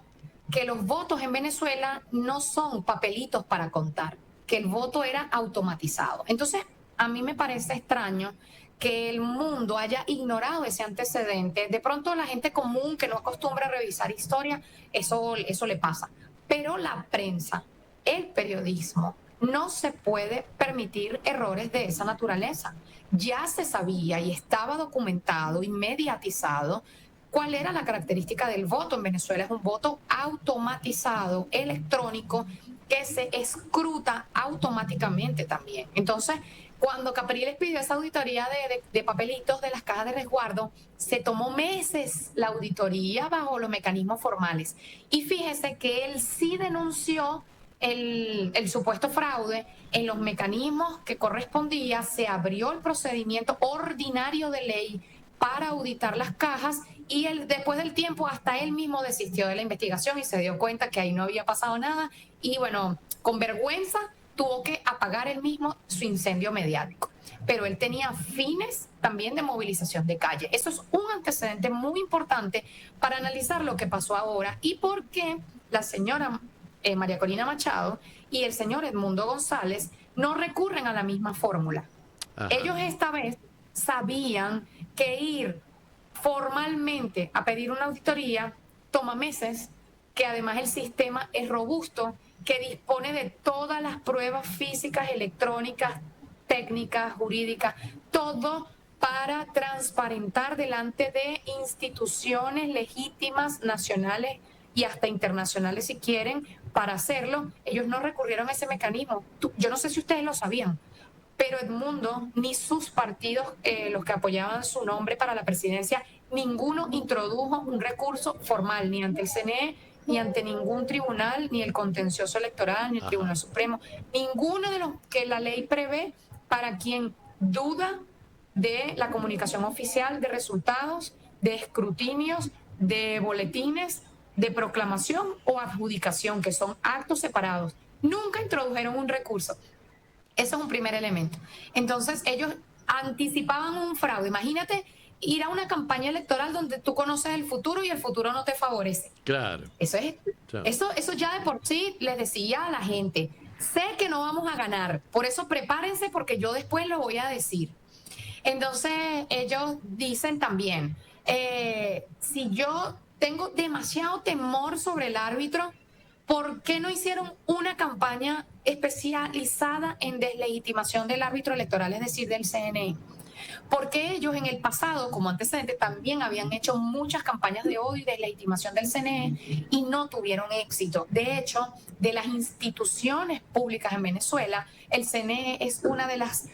Speaker 13: que los votos en Venezuela no son papelitos para contar, que el voto era automatizado. Entonces, a mí me parece extraño que el mundo haya ignorado ese antecedente. De pronto la gente común que no acostumbra a revisar historia, eso le pasa. Pero la prensa, el periodismo, no se puede permitir errores de esa naturaleza. Ya se sabía y estaba documentado y mediatizado cuál era la característica del voto en Venezuela. Es un voto automatizado, electrónico, que se escruta automáticamente también. Entonces, cuando Capriles pidió esa auditoría de papelitos de las cajas de resguardo, se tomó meses la auditoría bajo los mecanismos formales. Y fíjese que él sí denunció el supuesto fraude en los mecanismos que correspondía, se abrió el procedimiento ordinario de ley para auditar las cajas y después del tiempo hasta él mismo desistió de la investigación y se dio cuenta que ahí no había pasado nada y bueno, con vergüenza tuvo que apagar él mismo su incendio mediático. Pero él tenía fines también de movilización de calle. Eso es un antecedente muy importante para analizar lo que pasó ahora y por qué la señora María Corina Machado y el señor Edmundo González no recurren a la misma fórmula. Ellos esta vez sabían que ir formalmente a pedir una auditoría toma meses, que además el sistema es robusto, que dispone de todas las pruebas físicas, electrónicas, técnicas, jurídicas, todo para transparentar delante de instituciones legítimas, nacionales y hasta internacionales si quieren, para hacerlo. Ellos no recurrieron a ese mecanismo. Yo no sé si ustedes lo sabían, pero Edmundo, ni sus partidos, los que apoyaban su nombre para la presidencia, ninguno introdujo un recurso formal, ni ante el CNE, ni ante ningún tribunal, ni el contencioso electoral, ni el Tribunal Supremo, ninguno de los que la ley prevé para quien duda de la comunicación oficial de resultados, de escrutinios, de boletines, de proclamación o adjudicación, que son actos separados. Nunca introdujeron un recurso. Eso es un primer elemento. Entonces, ellos anticipaban un fraude. Imagínate ir a una campaña electoral donde tú conoces el futuro y el futuro no te favorece.
Speaker 5: Claro.
Speaker 13: Eso ya de por sí les decía a la gente, sé que no vamos a ganar, por eso prepárense porque yo después lo voy a decir. Entonces, ellos dicen también, si yo tengo demasiado temor sobre el árbitro, ¿por qué no hicieron una campaña especializada en deslegitimación del árbitro electoral, es decir, del CNE? Porque ellos en el pasado, como antecedente, también habían hecho muchas campañas de odio y deslegitimación del CNE y no tuvieron éxito. De hecho, de las instituciones públicas en Venezuela, el CNE es una de las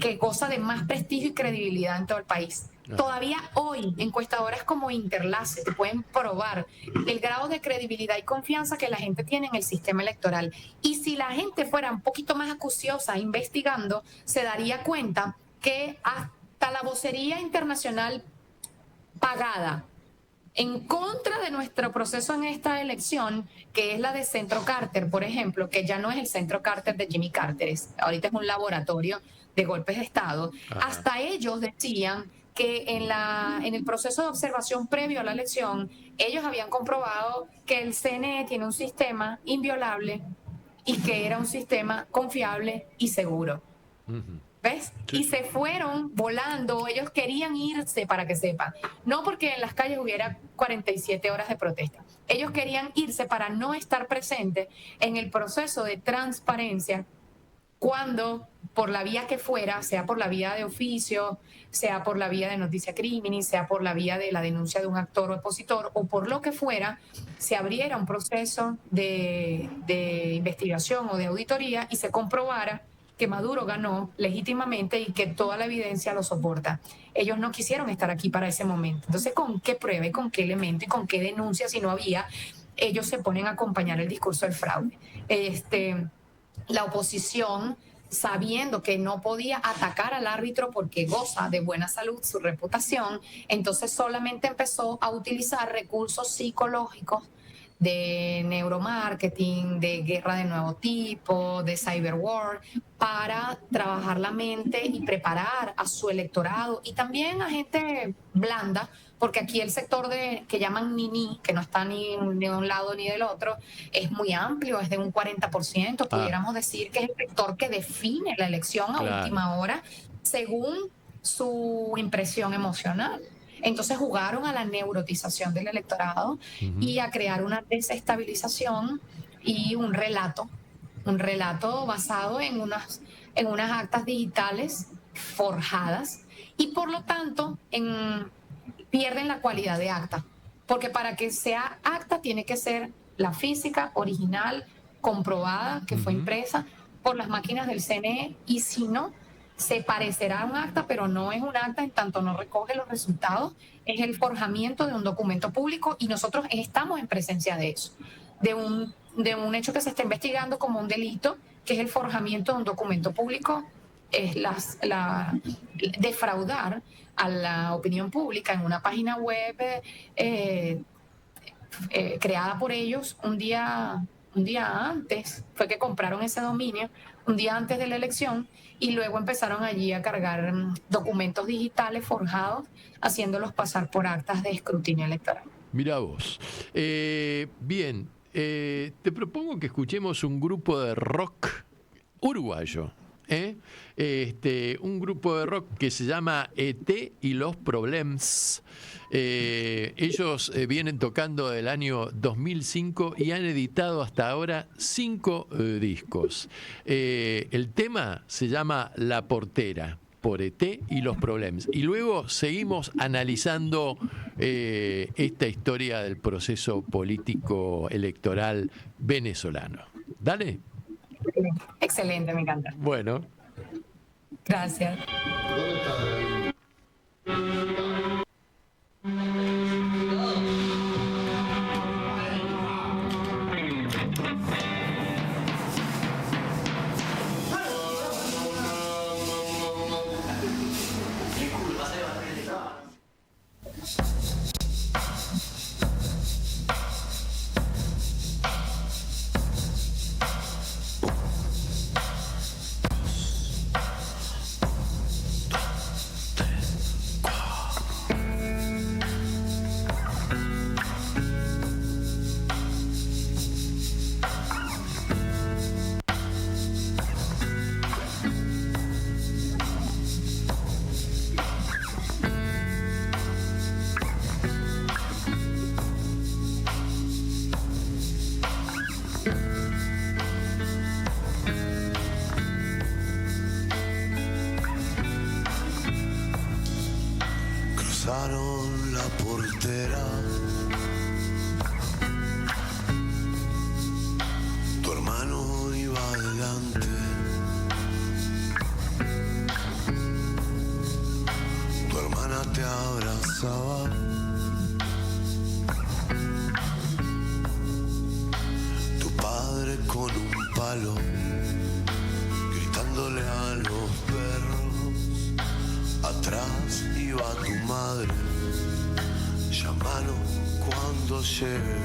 Speaker 13: que goza de más prestigio y credibilidad en todo el país. Todavía hoy, encuestadoras como Interlace te pueden probar el grado de credibilidad y confianza que la gente tiene en el sistema electoral. Y si la gente fuera un poquito más acuciosa investigando, se daría cuenta que hasta la vocería internacional pagada en contra de nuestro proceso en esta elección, que es la de Centro Carter, por ejemplo, que ya no es el Centro Carter de Jimmy Carter, ahorita es un laboratorio de golpes de Estado, hasta ellos decían que en el proceso de observación previo a la elección, ellos habían comprobado que el CNE tiene un sistema inviolable y que era un sistema confiable y seguro. ¿Ves? Sí. Y se fueron volando, ellos querían irse, para que sepan, no porque en las calles hubiera 47 horas de protesta, ellos querían irse para no estar presentes en el proceso de transparencia cuando, por la vía que fuera, sea por la vía de oficio, sea por la vía de noticia criminis, sea por la vía de la denuncia de un actor o opositor, o por lo que fuera, se abriera un proceso de investigación o de auditoría y se comprobara que Maduro ganó legítimamente y que toda la evidencia lo soporta. Ellos no quisieron estar aquí para ese momento. Entonces, ¿con qué prueba y con qué elemento y con qué denuncia, si no había, ellos se ponen a acompañar el discurso del fraude? La oposición, sabiendo que no podía atacar al árbitro porque goza de buena salud, su reputación, entonces solamente empezó a utilizar recursos psicológicos de neuromarketing, de guerra de nuevo tipo, de cyberwar, para trabajar la mente y preparar a su electorado y también a gente blanda, porque aquí el sector que llaman Nini, que no está ni de un lado ni del otro, es muy amplio, es de un 40%, pudiéramos decir que es el sector que define la elección a última hora según su impresión emocional. Entonces jugaron a la neurotización del electorado y a crear una desestabilización y un relato basado en unas actas digitales forjadas y por lo tanto pierden la cualidad de acta, porque para que sea acta tiene que ser la física original, comprobada, que fue impresa por las máquinas del CNE, y si no, se parecerá a un acta, pero no es un acta en tanto no recoge los resultados, es el forjamiento de un documento público y nosotros estamos en presencia de eso, de un hecho que se está investigando como un delito, que es el forjamiento de un documento público, es defraudar a la opinión pública en una página web creada por ellos un día antes, fue que compraron ese dominio un día antes de la elección y luego empezaron allí a cargar documentos digitales forjados, haciéndolos pasar por actas de escrutinio electoral.
Speaker 5: Mirá vos. Bien, te propongo que escuchemos un grupo de rock uruguayo. Un grupo de rock que se llama ET y los Problems. Ellos vienen tocando del año 2005 y han editado hasta ahora 5 discos. El tema se llama La Portera, por ET y los Problems. Y luego seguimos analizando esta historia del proceso político electoral venezolano. Dale.
Speaker 13: Excelente, me encanta.
Speaker 5: Bueno.
Speaker 13: Gracias.
Speaker 18: Cruzaron la portera, tu hermano iba adelante, tu hermana te abrazaba, tu padre con un palo, gritándole a los perros, atrás iba tu madre, llámalo cuando llegue.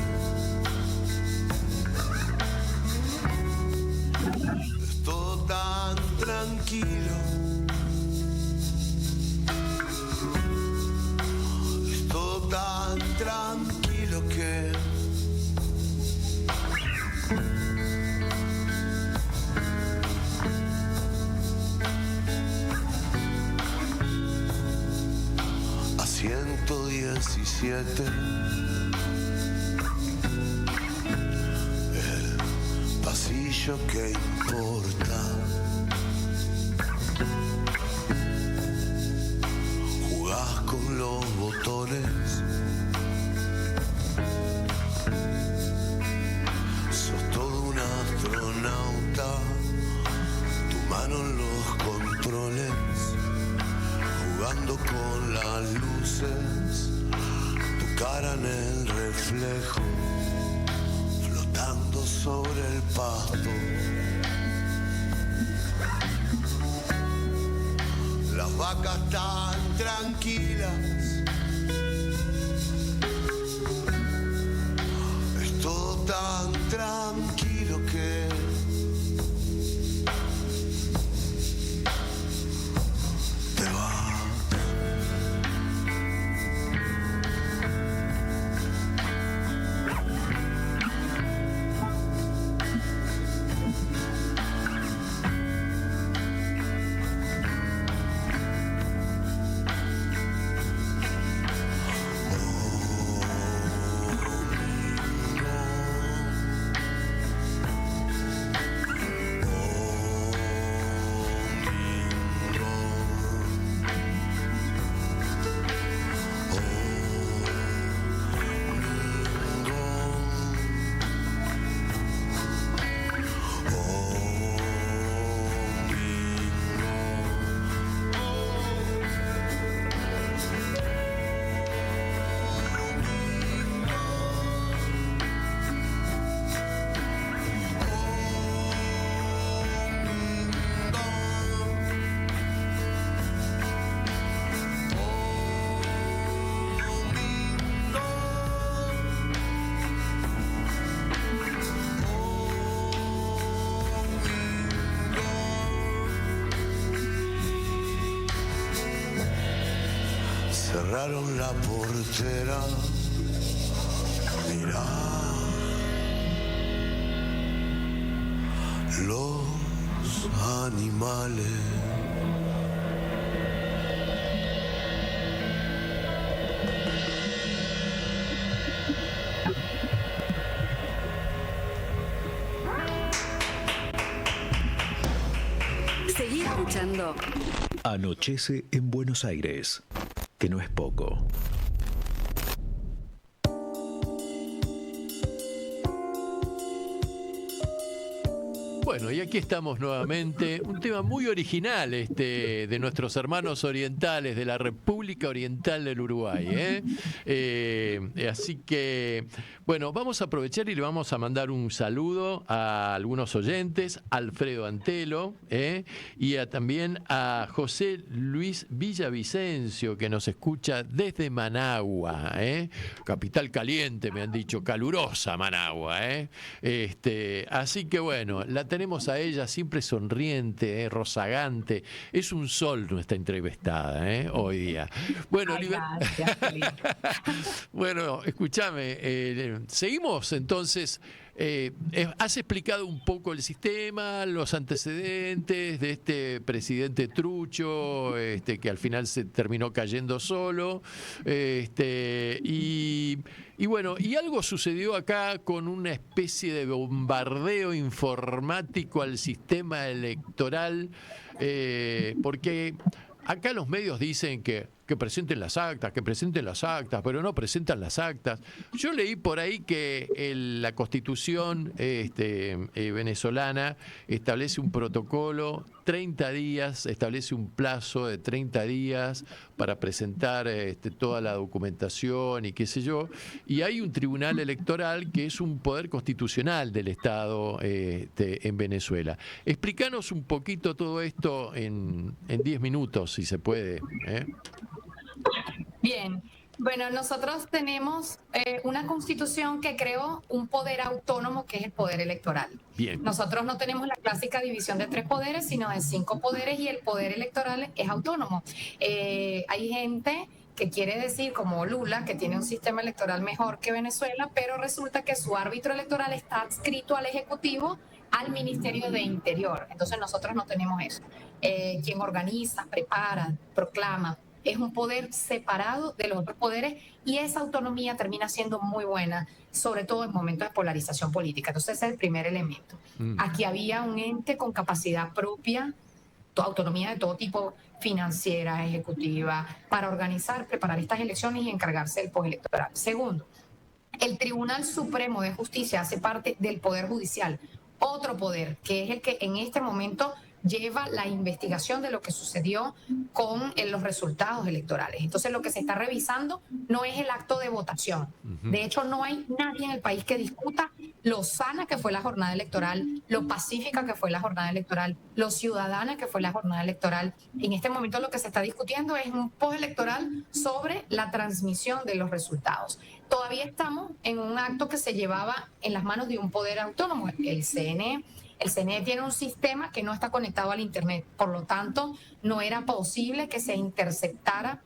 Speaker 18: Es todo tan tranquilo, es todo tan tranquilo que a 117 el pasillo que importa, jugás con los botones, sos todo un astronauta, tu mano con las luces, tu cara en el reflejo, flotando sobre el pasto. Las vacas tan tranquilas, es todo tan tranquilo que te vas. Cerraron la portera, mirá, los animales.
Speaker 2: Seguí escuchando.
Speaker 1: Anochece en Buenos Aires, que no es poco.
Speaker 5: Bueno, y aquí estamos nuevamente. Un tema muy original de nuestros hermanos orientales de la República Oriental del Uruguay. Así que, bueno, vamos a aprovechar y le vamos a mandar un saludo a algunos oyentes, Alfredo Antelo, y también a José Luis Villavicencio, que nos escucha desde Managua, capital caliente, me han dicho, calurosa Managua. Así que, bueno, la tenemos a ella siempre sonriente, rozagante. Es un sol nuestra entrevistada hoy día. Bueno, bueno, escúchame, seguimos entonces. Has explicado un poco el sistema, los antecedentes de este presidente trucho, que al final se terminó cayendo solo, y bueno, y algo sucedió acá con una especie de bombardeo informático al sistema electoral, porque acá los medios dicen que presenten las actas, pero no presentan las actas. Yo leí por ahí que la Constitución venezolana establece un protocolo, 30 días, establece un plazo de 30 días para presentar toda la documentación y qué sé yo. Y hay un tribunal electoral que es un poder constitucional del Estado en Venezuela. Explícanos un poquito todo esto en 10 minutos, si se puede.
Speaker 13: Bien, bueno, nosotros tenemos una constitución que creó un poder autónomo que es el poder electoral.
Speaker 5: Bien.
Speaker 13: Nosotros no tenemos la clásica división de 3 poderes, sino de 5 poderes y el poder electoral es autónomo. Hay gente que quiere decir, como Lula, que tiene un sistema electoral mejor que Venezuela, pero resulta que su árbitro electoral está adscrito al Ejecutivo, al Ministerio de Interior. Entonces nosotros no tenemos eso. Quien organiza, prepara, proclama, es un poder separado de los otros poderes y esa autonomía termina siendo muy buena, sobre todo en momentos de polarización política. Entonces ese es el primer elemento. Aquí había un ente con capacidad propia, autonomía de todo tipo, financiera, ejecutiva, para organizar, preparar estas elecciones y encargarse del postelectoral. Segundo, el Tribunal Supremo de Justicia hace parte del Poder Judicial, otro poder, que es el que en este momento lleva la investigación de lo que sucedió con los resultados electorales. Entonces lo que se está revisando no es el acto de votación. De hecho, no hay nadie en el país que discuta lo sana que fue la jornada electoral, lo pacífica que fue la jornada electoral, lo ciudadana que fue la jornada electoral. En este momento lo que se está discutiendo es un postelectoral sobre la transmisión de los resultados. Todavía estamos en un acto que se llevaba en las manos de un poder autónomo, el CNE. El CNE tiene un sistema que no está conectado al Internet, por lo tanto, no era posible que se interceptara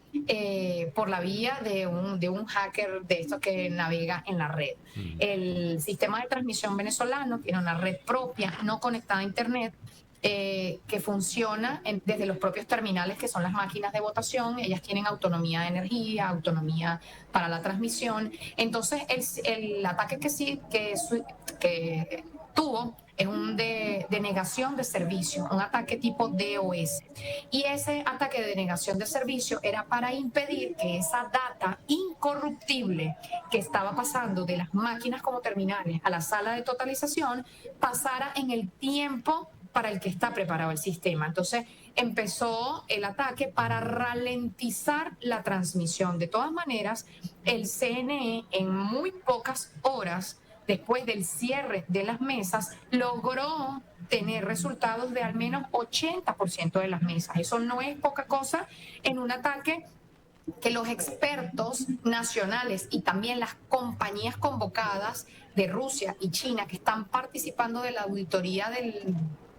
Speaker 13: por la vía de un hacker de estos que navega en la red. El sistema de transmisión venezolano tiene una red propia, no conectada a Internet, que funciona desde los propios terminales, que son las máquinas de votación. Ellas tienen autonomía de energía, autonomía para la transmisión. Entonces, el ataque que tuvo es un de negación de servicio, un ataque tipo DOS. Y ese ataque de negación de servicio era para impedir que esa data incorruptible que estaba pasando de las máquinas como terminales a la sala de totalización pasara en el tiempo para el que está preparado el sistema. Entonces empezó el ataque para ralentizar la transmisión. De todas maneras, el CNE en muy pocas horas después del cierre de las mesas, logró tener resultados de al menos 80% de las mesas. Eso no es poca cosa en un ataque que los expertos nacionales y también las compañías convocadas de Rusia y China que están participando de la auditoría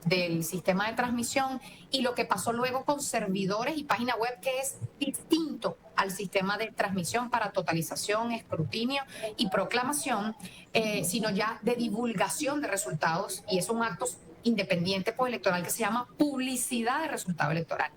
Speaker 13: del sistema de transmisión y lo que pasó luego con servidores y página web que es distinto al sistema de transmisión para totalización, escrutinio y proclamación, sino ya de divulgación de resultados, y es un acto independiente electoral que se llama publicidad de resultado electoral,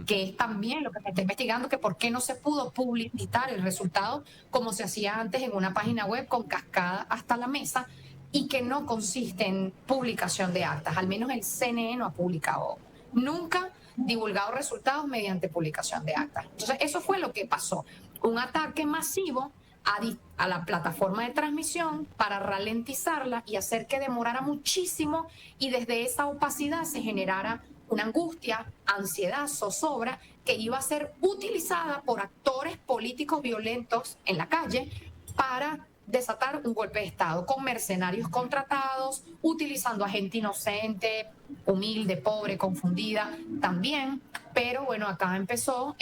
Speaker 13: que es también lo que se está investigando, que por qué no se pudo publicitar el resultado como se hacía antes en una página web con cascada hasta la mesa, y que no consiste en publicación de actas. Al menos el CNE no ha publicado nunca divulgado resultados mediante publicación de actas. Entonces, eso fue lo que pasó. Un ataque masivo a la plataforma de transmisión para ralentizarla y hacer que demorara muchísimo, y desde esa opacidad se generara una angustia, ansiedad, zozobra que iba a ser utilizada por actores políticos violentos en la calle para desatar un golpe de Estado, con mercenarios contratados, utilizando a gente inocente, humilde, pobre, confundida también. Pero bueno, acá empezó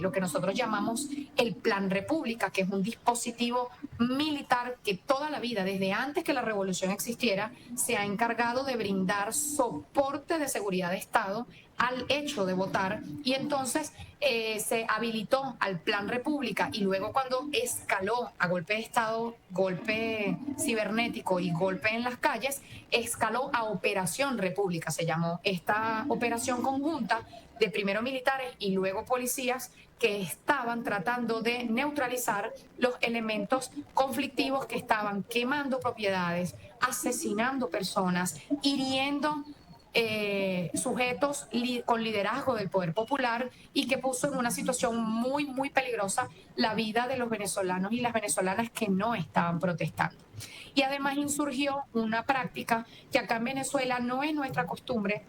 Speaker 13: lo que nosotros llamamos el Plan República, que es un dispositivo militar que toda la vida, desde antes que la revolución existiera, se ha encargado de brindar soporte de seguridad de Estado al hecho de votar, y entonces se habilitó al Plan República, y luego cuando escaló a golpe de Estado, golpe cibernético y golpe en las calles, escaló a Operación República, se llamó esta operación conjunta de primero militares y luego policías que estaban tratando de neutralizar los elementos conflictivos que estaban quemando propiedades, asesinando personas, hiriendo sujetos con liderazgo del poder popular, y que puso en una situación muy, muy peligrosa la vida de los venezolanos y las venezolanas que no estaban protestando. Y además insurgió una práctica que acá en Venezuela no es nuestra costumbre,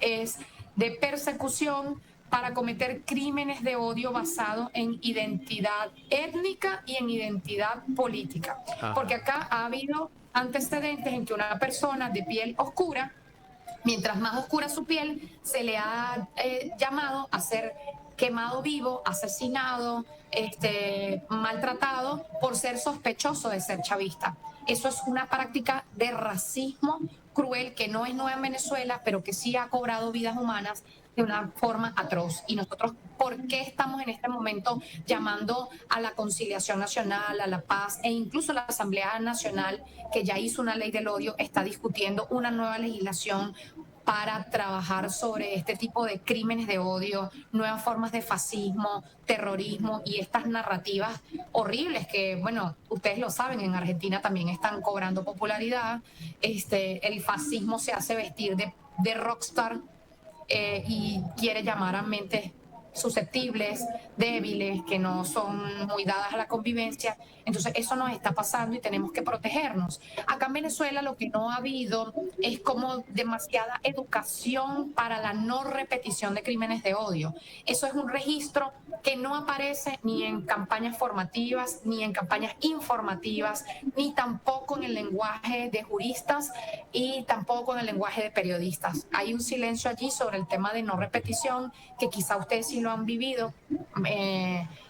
Speaker 13: es de persecución para cometer crímenes de odio basado en identidad étnica y en identidad política. Porque acá ha habido antecedentes en que una persona de piel oscura, mientras más oscura su piel, se le ha llamado a ser quemado vivo, asesinado, maltratado por ser sospechoso de ser chavista. Eso es una práctica de racismo cruel que no es nueva en Venezuela, pero que sí ha cobrado vidas humanas de una forma atroz. Y nosotros, ¿por qué estamos en este momento llamando a la conciliación nacional, a la paz, e incluso la Asamblea Nacional, que ya hizo una ley del odio, está discutiendo una nueva legislación para trabajar sobre este tipo de crímenes de odio, nuevas formas de fascismo, terrorismo y estas narrativas horribles que, bueno, ustedes lo saben, en Argentina también están cobrando popularidad. El fascismo se hace vestir de rockstar y quiere llamar a mentes susceptibles, débiles, que no son muy dadas a la convivencia. Entonces eso nos está pasando y tenemos que protegernos. Acá en Venezuela lo que no ha habido es como demasiada educación para la no repetición de crímenes de odio. Eso es un registro que no aparece ni en campañas formativas, ni en campañas informativas, ni tampoco en el lenguaje de juristas y tampoco en el lenguaje de periodistas. Hay un silencio allí sobre el tema de no repetición, que quizá ustedes sí lo han vivido,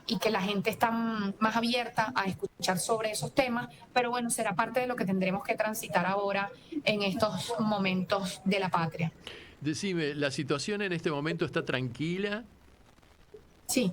Speaker 13: y que la gente está más abierta a escuchar sobre esos temas, pero bueno, será parte de lo que tendremos que transitar ahora en estos momentos de la patria.
Speaker 5: Decime, ¿la situación en este momento está tranquila?
Speaker 13: Sí.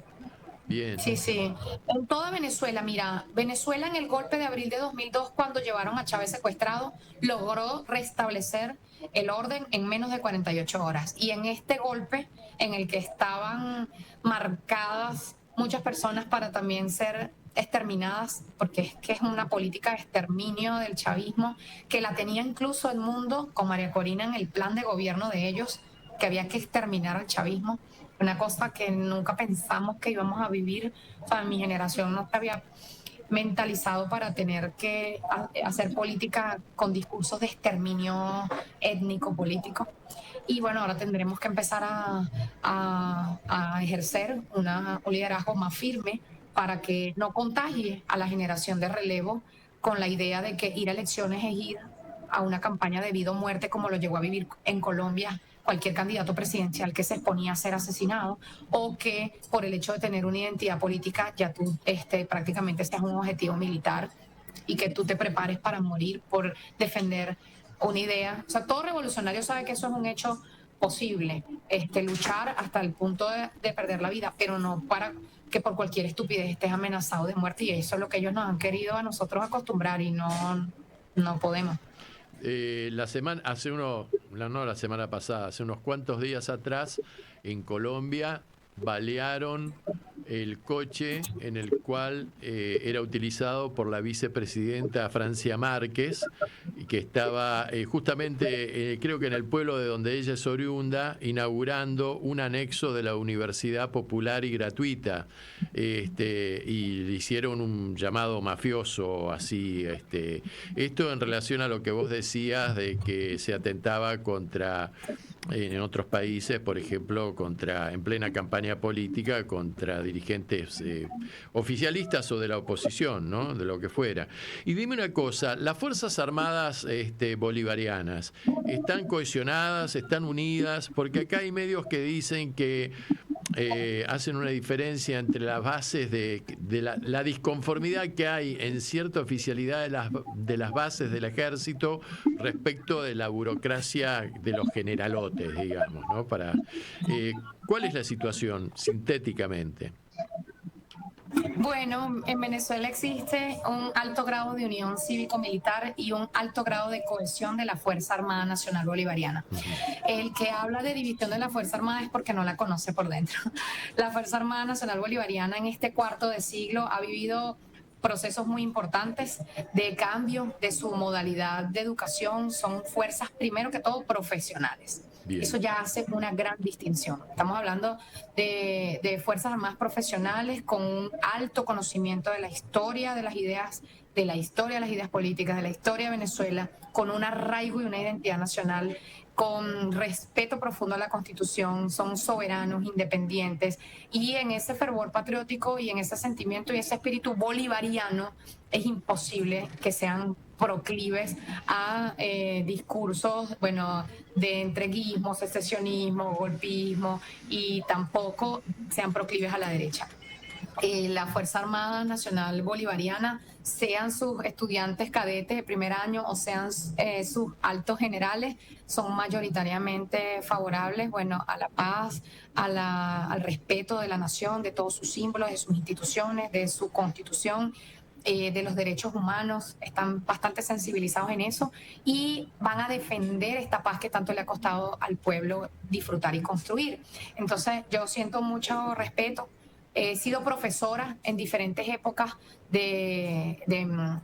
Speaker 5: Bien.
Speaker 13: Sí, sí. En toda Venezuela, mira, Venezuela en el golpe de abril de 2002, cuando llevaron a Chávez secuestrado, logró restablecer el orden en menos de 48 horas. Y en este golpe, en el que estaban marcadas muchas personas para también ser exterminadas, porque es que es una política de exterminio del chavismo, que la tenía incluso el mundo con María Corina en el plan de gobierno de ellos, que había que exterminar al chavismo. Una cosa que nunca pensamos que íbamos a vivir. O sea, mi generación no se había mentalizado para tener que hacer política con discursos de exterminio étnico-político. Y bueno, ahora tendremos que empezar a ejercer un liderazgo más firme para que no contagie a la generación de relevo con la idea de que ir a elecciones es ir a una campaña de vida o muerte, como lo llegó a vivir en Colombia cualquier candidato presidencial que se exponía a ser asesinado, o que por el hecho de tener una identidad política ya tú prácticamente seas un objetivo militar y que tú te prepares para morir por defender una idea. O sea, todo revolucionario sabe que eso es un hecho posible, luchar hasta el punto de perder la vida, pero no para que por cualquier estupidez estés amenazado de muerte, y eso es lo que ellos nos han querido a nosotros acostumbrar y no podemos.
Speaker 5: La semana pasada, hace unos cuantos días atrás, en Colombia balearon el coche en el cual era utilizado por la vicepresidenta Francia Márquez, que estaba justamente, creo que en el pueblo de donde ella es oriunda, inaugurando un anexo de la Universidad Popular y Gratuita, y le hicieron un llamado mafioso así. Esto en relación a lo que vos decías de que se atentaba contra, en otros países, por ejemplo, en plena campaña política, contra dirigentes oficialistas o de la oposición, ¿no? De lo que fuera. Y dime una cosa, ¿las Fuerzas Armadas bolivarianas están cohesionadas, están unidas? Porque acá hay medios que dicen que hacen una diferencia entre las bases de la disconformidad que hay en cierta oficialidad de las bases del ejército respecto de la burocracia de los generalotes, digamos, ¿no? ¿Cuál es la situación sintéticamente?
Speaker 13: Bueno, en Venezuela existe un alto grado de unión cívico-militar y un alto grado de cohesión de la Fuerza Armada Nacional Bolivariana. El que habla de división de la Fuerza Armada es porque no la conoce por dentro. La Fuerza Armada Nacional Bolivariana en este cuarto de siglo ha vivido procesos muy importantes de cambio de su modalidad de educación. Son fuerzas, primero que todo, profesionales. Bien. Eso ya hace una gran distinción. Estamos hablando de Fuerzas Armadas profesionales con un alto conocimiento de la historia de las ideas, de la historia de las ideas políticas, de la historia de Venezuela, con un arraigo y una identidad nacional, con respeto profundo a la Constitución, son soberanos, independientes, y en ese fervor patriótico y en ese sentimiento y ese espíritu bolivariano es imposible que sean proclives a discursos, de entreguismo, secesionismo, golpismo, y tampoco sean proclives a la derecha. La Fuerza Armada Nacional Bolivariana, sean sus estudiantes cadetes de primer año o sean sus altos generales, son mayoritariamente favorables, a la paz, al respeto de la nación, de todos sus símbolos, de sus instituciones, de su constitución, de los derechos humanos. Están bastante sensibilizados en eso y van a defender esta paz que tanto le ha costado al pueblo disfrutar y construir. Entonces, yo siento mucho respeto. He sido profesora en diferentes épocas de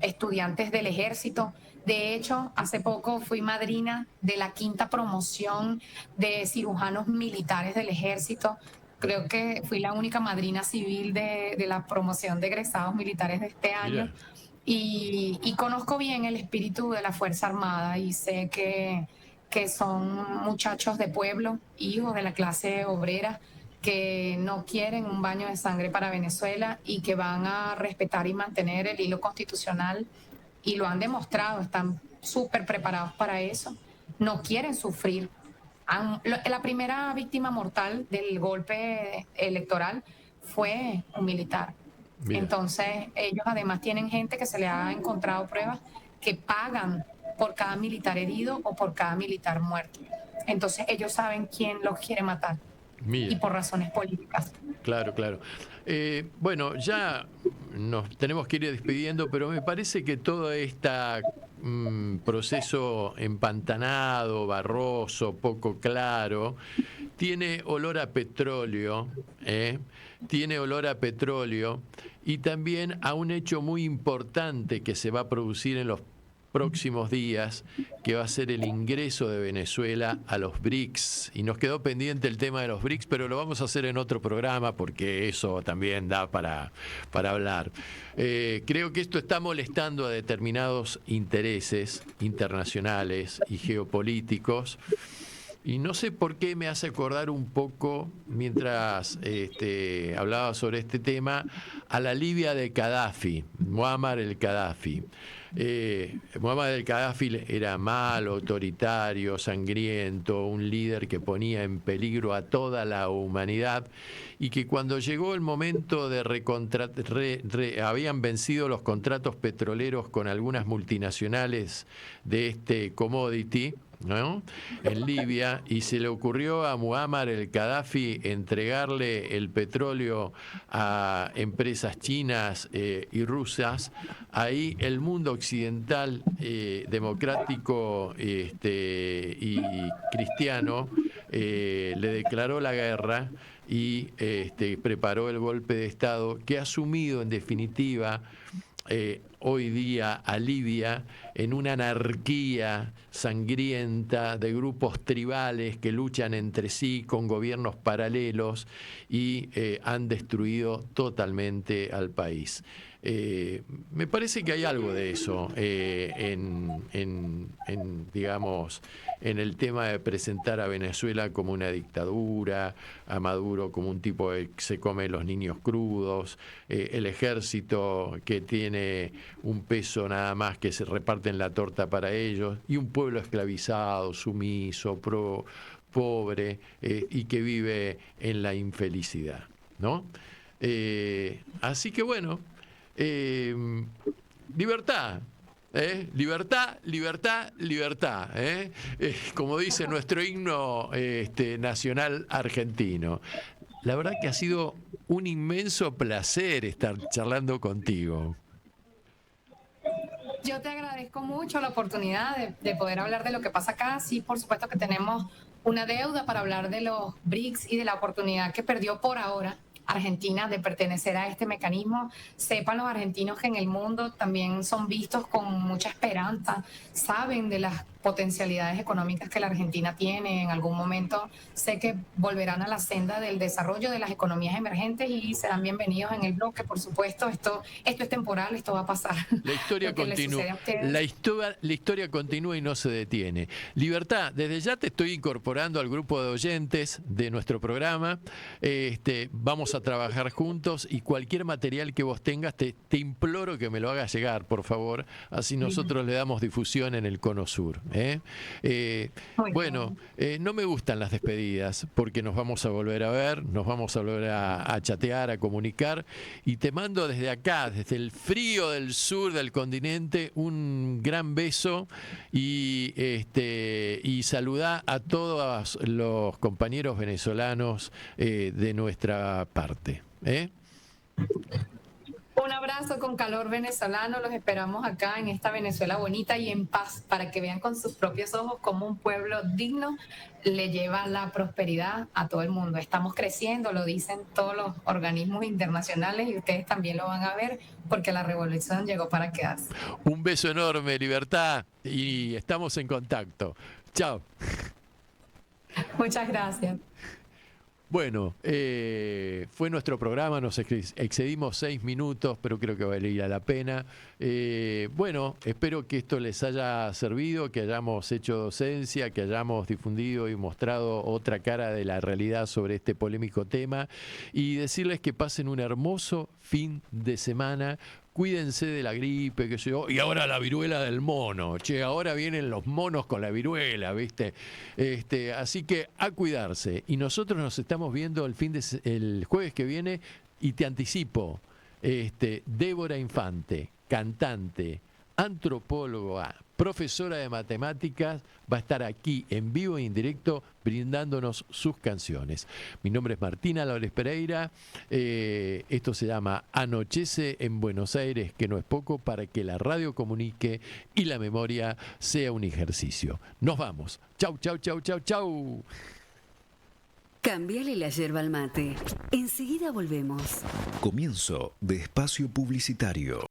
Speaker 13: estudiantes del ejército. De hecho, hace poco fui madrina de la 5ª promoción de cirujanos militares del ejército. creo que fui la única madrina civil de la promoción de egresados militares de este año.
Speaker 5: Mira.
Speaker 13: Y conozco bien el espíritu de la Fuerza Armada y sé que son muchachos de pueblo, hijos de la clase obrera, que no quieren un baño de sangre para Venezuela y que van a respetar y mantener el hilo constitucional, y lo han demostrado, están súper preparados para eso, no quieren sufrir. La primera víctima mortal del golpe electoral fue un militar.
Speaker 5: Mira.
Speaker 13: Entonces ellos además tienen gente que se le ha encontrado pruebas que pagan por cada militar herido o por cada militar muerto. Entonces ellos saben quién los quiere matar.
Speaker 5: Mira.
Speaker 13: Y por razones políticas.
Speaker 5: Claro, claro. Bueno, ya nos tenemos que ir despidiendo, pero me parece que todo este proceso empantanado, barroso, poco claro, tiene olor a petróleo, tiene olor a petróleo y también a un hecho muy importante que se va a producir en los próximos días, que va a ser el ingreso de Venezuela a los BRICS. Y nos quedó pendiente el tema de los BRICS, pero lo vamos a hacer en otro programa porque eso también da para hablar. Creo que esto está molestando a determinados intereses internacionales y geopolíticos. Y no sé por qué me hace acordar un poco, mientras hablaba sobre este tema, a la Libia de Gaddafi, Muammar el Gaddafi. Muammar el Gaddafi era malo, autoritario, sangriento, un líder que ponía en peligro a toda la humanidad y que cuando llegó el momento de habían vencido los contratos petroleros con algunas multinacionales de este commodity, ¿no?, en Libia, y se le ocurrió a Muammar el Gaddafi entregarle el petróleo a empresas chinas y rusas. Ahí el mundo occidental, democrático y cristiano, le declaró la guerra y preparó el golpe de Estado que ha sumido en definitiva hoy día a Libia en una anarquía sangrienta de grupos tribales que luchan entre sí con gobiernos paralelos y han destruido totalmente al país. Me parece que hay algo de eso digamos, en el tema de presentar a Venezuela como una dictadura, a Maduro como un tipo que se come los niños crudos, el ejército que tiene un peso nada más que se reparten la torta para ellos, y un pueblo esclavizado, sumiso, pobre, y que vive en la infelicidad, ¿no? Así que bueno, libertad. Libertad, libertad, libertad, como dice nuestro himno nacional argentino. La verdad que ha sido un inmenso placer estar charlando contigo.
Speaker 13: Yo te agradezco mucho la oportunidad de poder hablar de lo que pasa acá. Sí, por supuesto que tenemos una deuda para hablar de los BRICS y de la oportunidad que perdió por ahora Argentina de pertenecer a este mecanismo. Sepan los argentinos que en el mundo también son vistos con mucha esperanza, saben de las potencialidades económicas que la Argentina tiene. En algún momento sé que volverán a la senda del desarrollo de las economías emergentes y serán bienvenidos en el bloque, por supuesto. Esto es temporal, esto va a pasar.
Speaker 5: La historia continúa. La historia continúa y no se detiene. Libertad, desde ya te estoy incorporando al grupo de oyentes de nuestro programa. Vamos a trabajar juntos y cualquier material que vos tengas te imploro que me lo hagas llegar, por favor. Así nosotros le damos difusión en el Cono Sur. Bueno, no me gustan las despedidas porque nos vamos a volver a ver, nos vamos a volver a chatear, a comunicar, y te mando desde acá, desde el frío del sur del continente, un gran beso y saludá a todos los compañeros venezolanos de nuestra parte.
Speaker 13: Un abrazo con calor venezolano, los esperamos acá en esta Venezuela bonita y en paz, para que vean con sus propios ojos cómo un pueblo digno le lleva la prosperidad a todo el mundo. Estamos creciendo, lo dicen todos los organismos internacionales y ustedes también lo van a ver porque la revolución llegó para quedarse.
Speaker 5: Un beso enorme, Libertad, y estamos en contacto. Chao.
Speaker 13: Muchas gracias.
Speaker 5: Bueno, fue nuestro programa, nos excedimos 6 minutos, pero creo que valía la pena. Bueno, espero que esto les haya servido, que hayamos hecho docencia, que hayamos difundido y mostrado otra cara de la realidad sobre este polémico tema, y decirles que pasen un hermoso fin de semana. Cuídense de la gripe, que yo, y ahora la viruela del mono. Che, ahora vienen los monos con la viruela, ¿viste? Así que a cuidarse. Y nosotros nos estamos viendo el jueves que viene, y te anticipo, Débora Infante, cantante, antropóloga, profesora de matemáticas, va a estar aquí en vivo e indirecto brindándonos sus canciones. Mi nombre es Martín Álvarez Pereira. Esto se llama Anochece en Buenos Aires, que no es poco, para que la radio comunique y la memoria sea un ejercicio. Nos vamos. Chau, chau, chau, chau, chau.
Speaker 2: Cambiale la yerba al mate. Enseguida volvemos.
Speaker 1: Comienzo de espacio publicitario.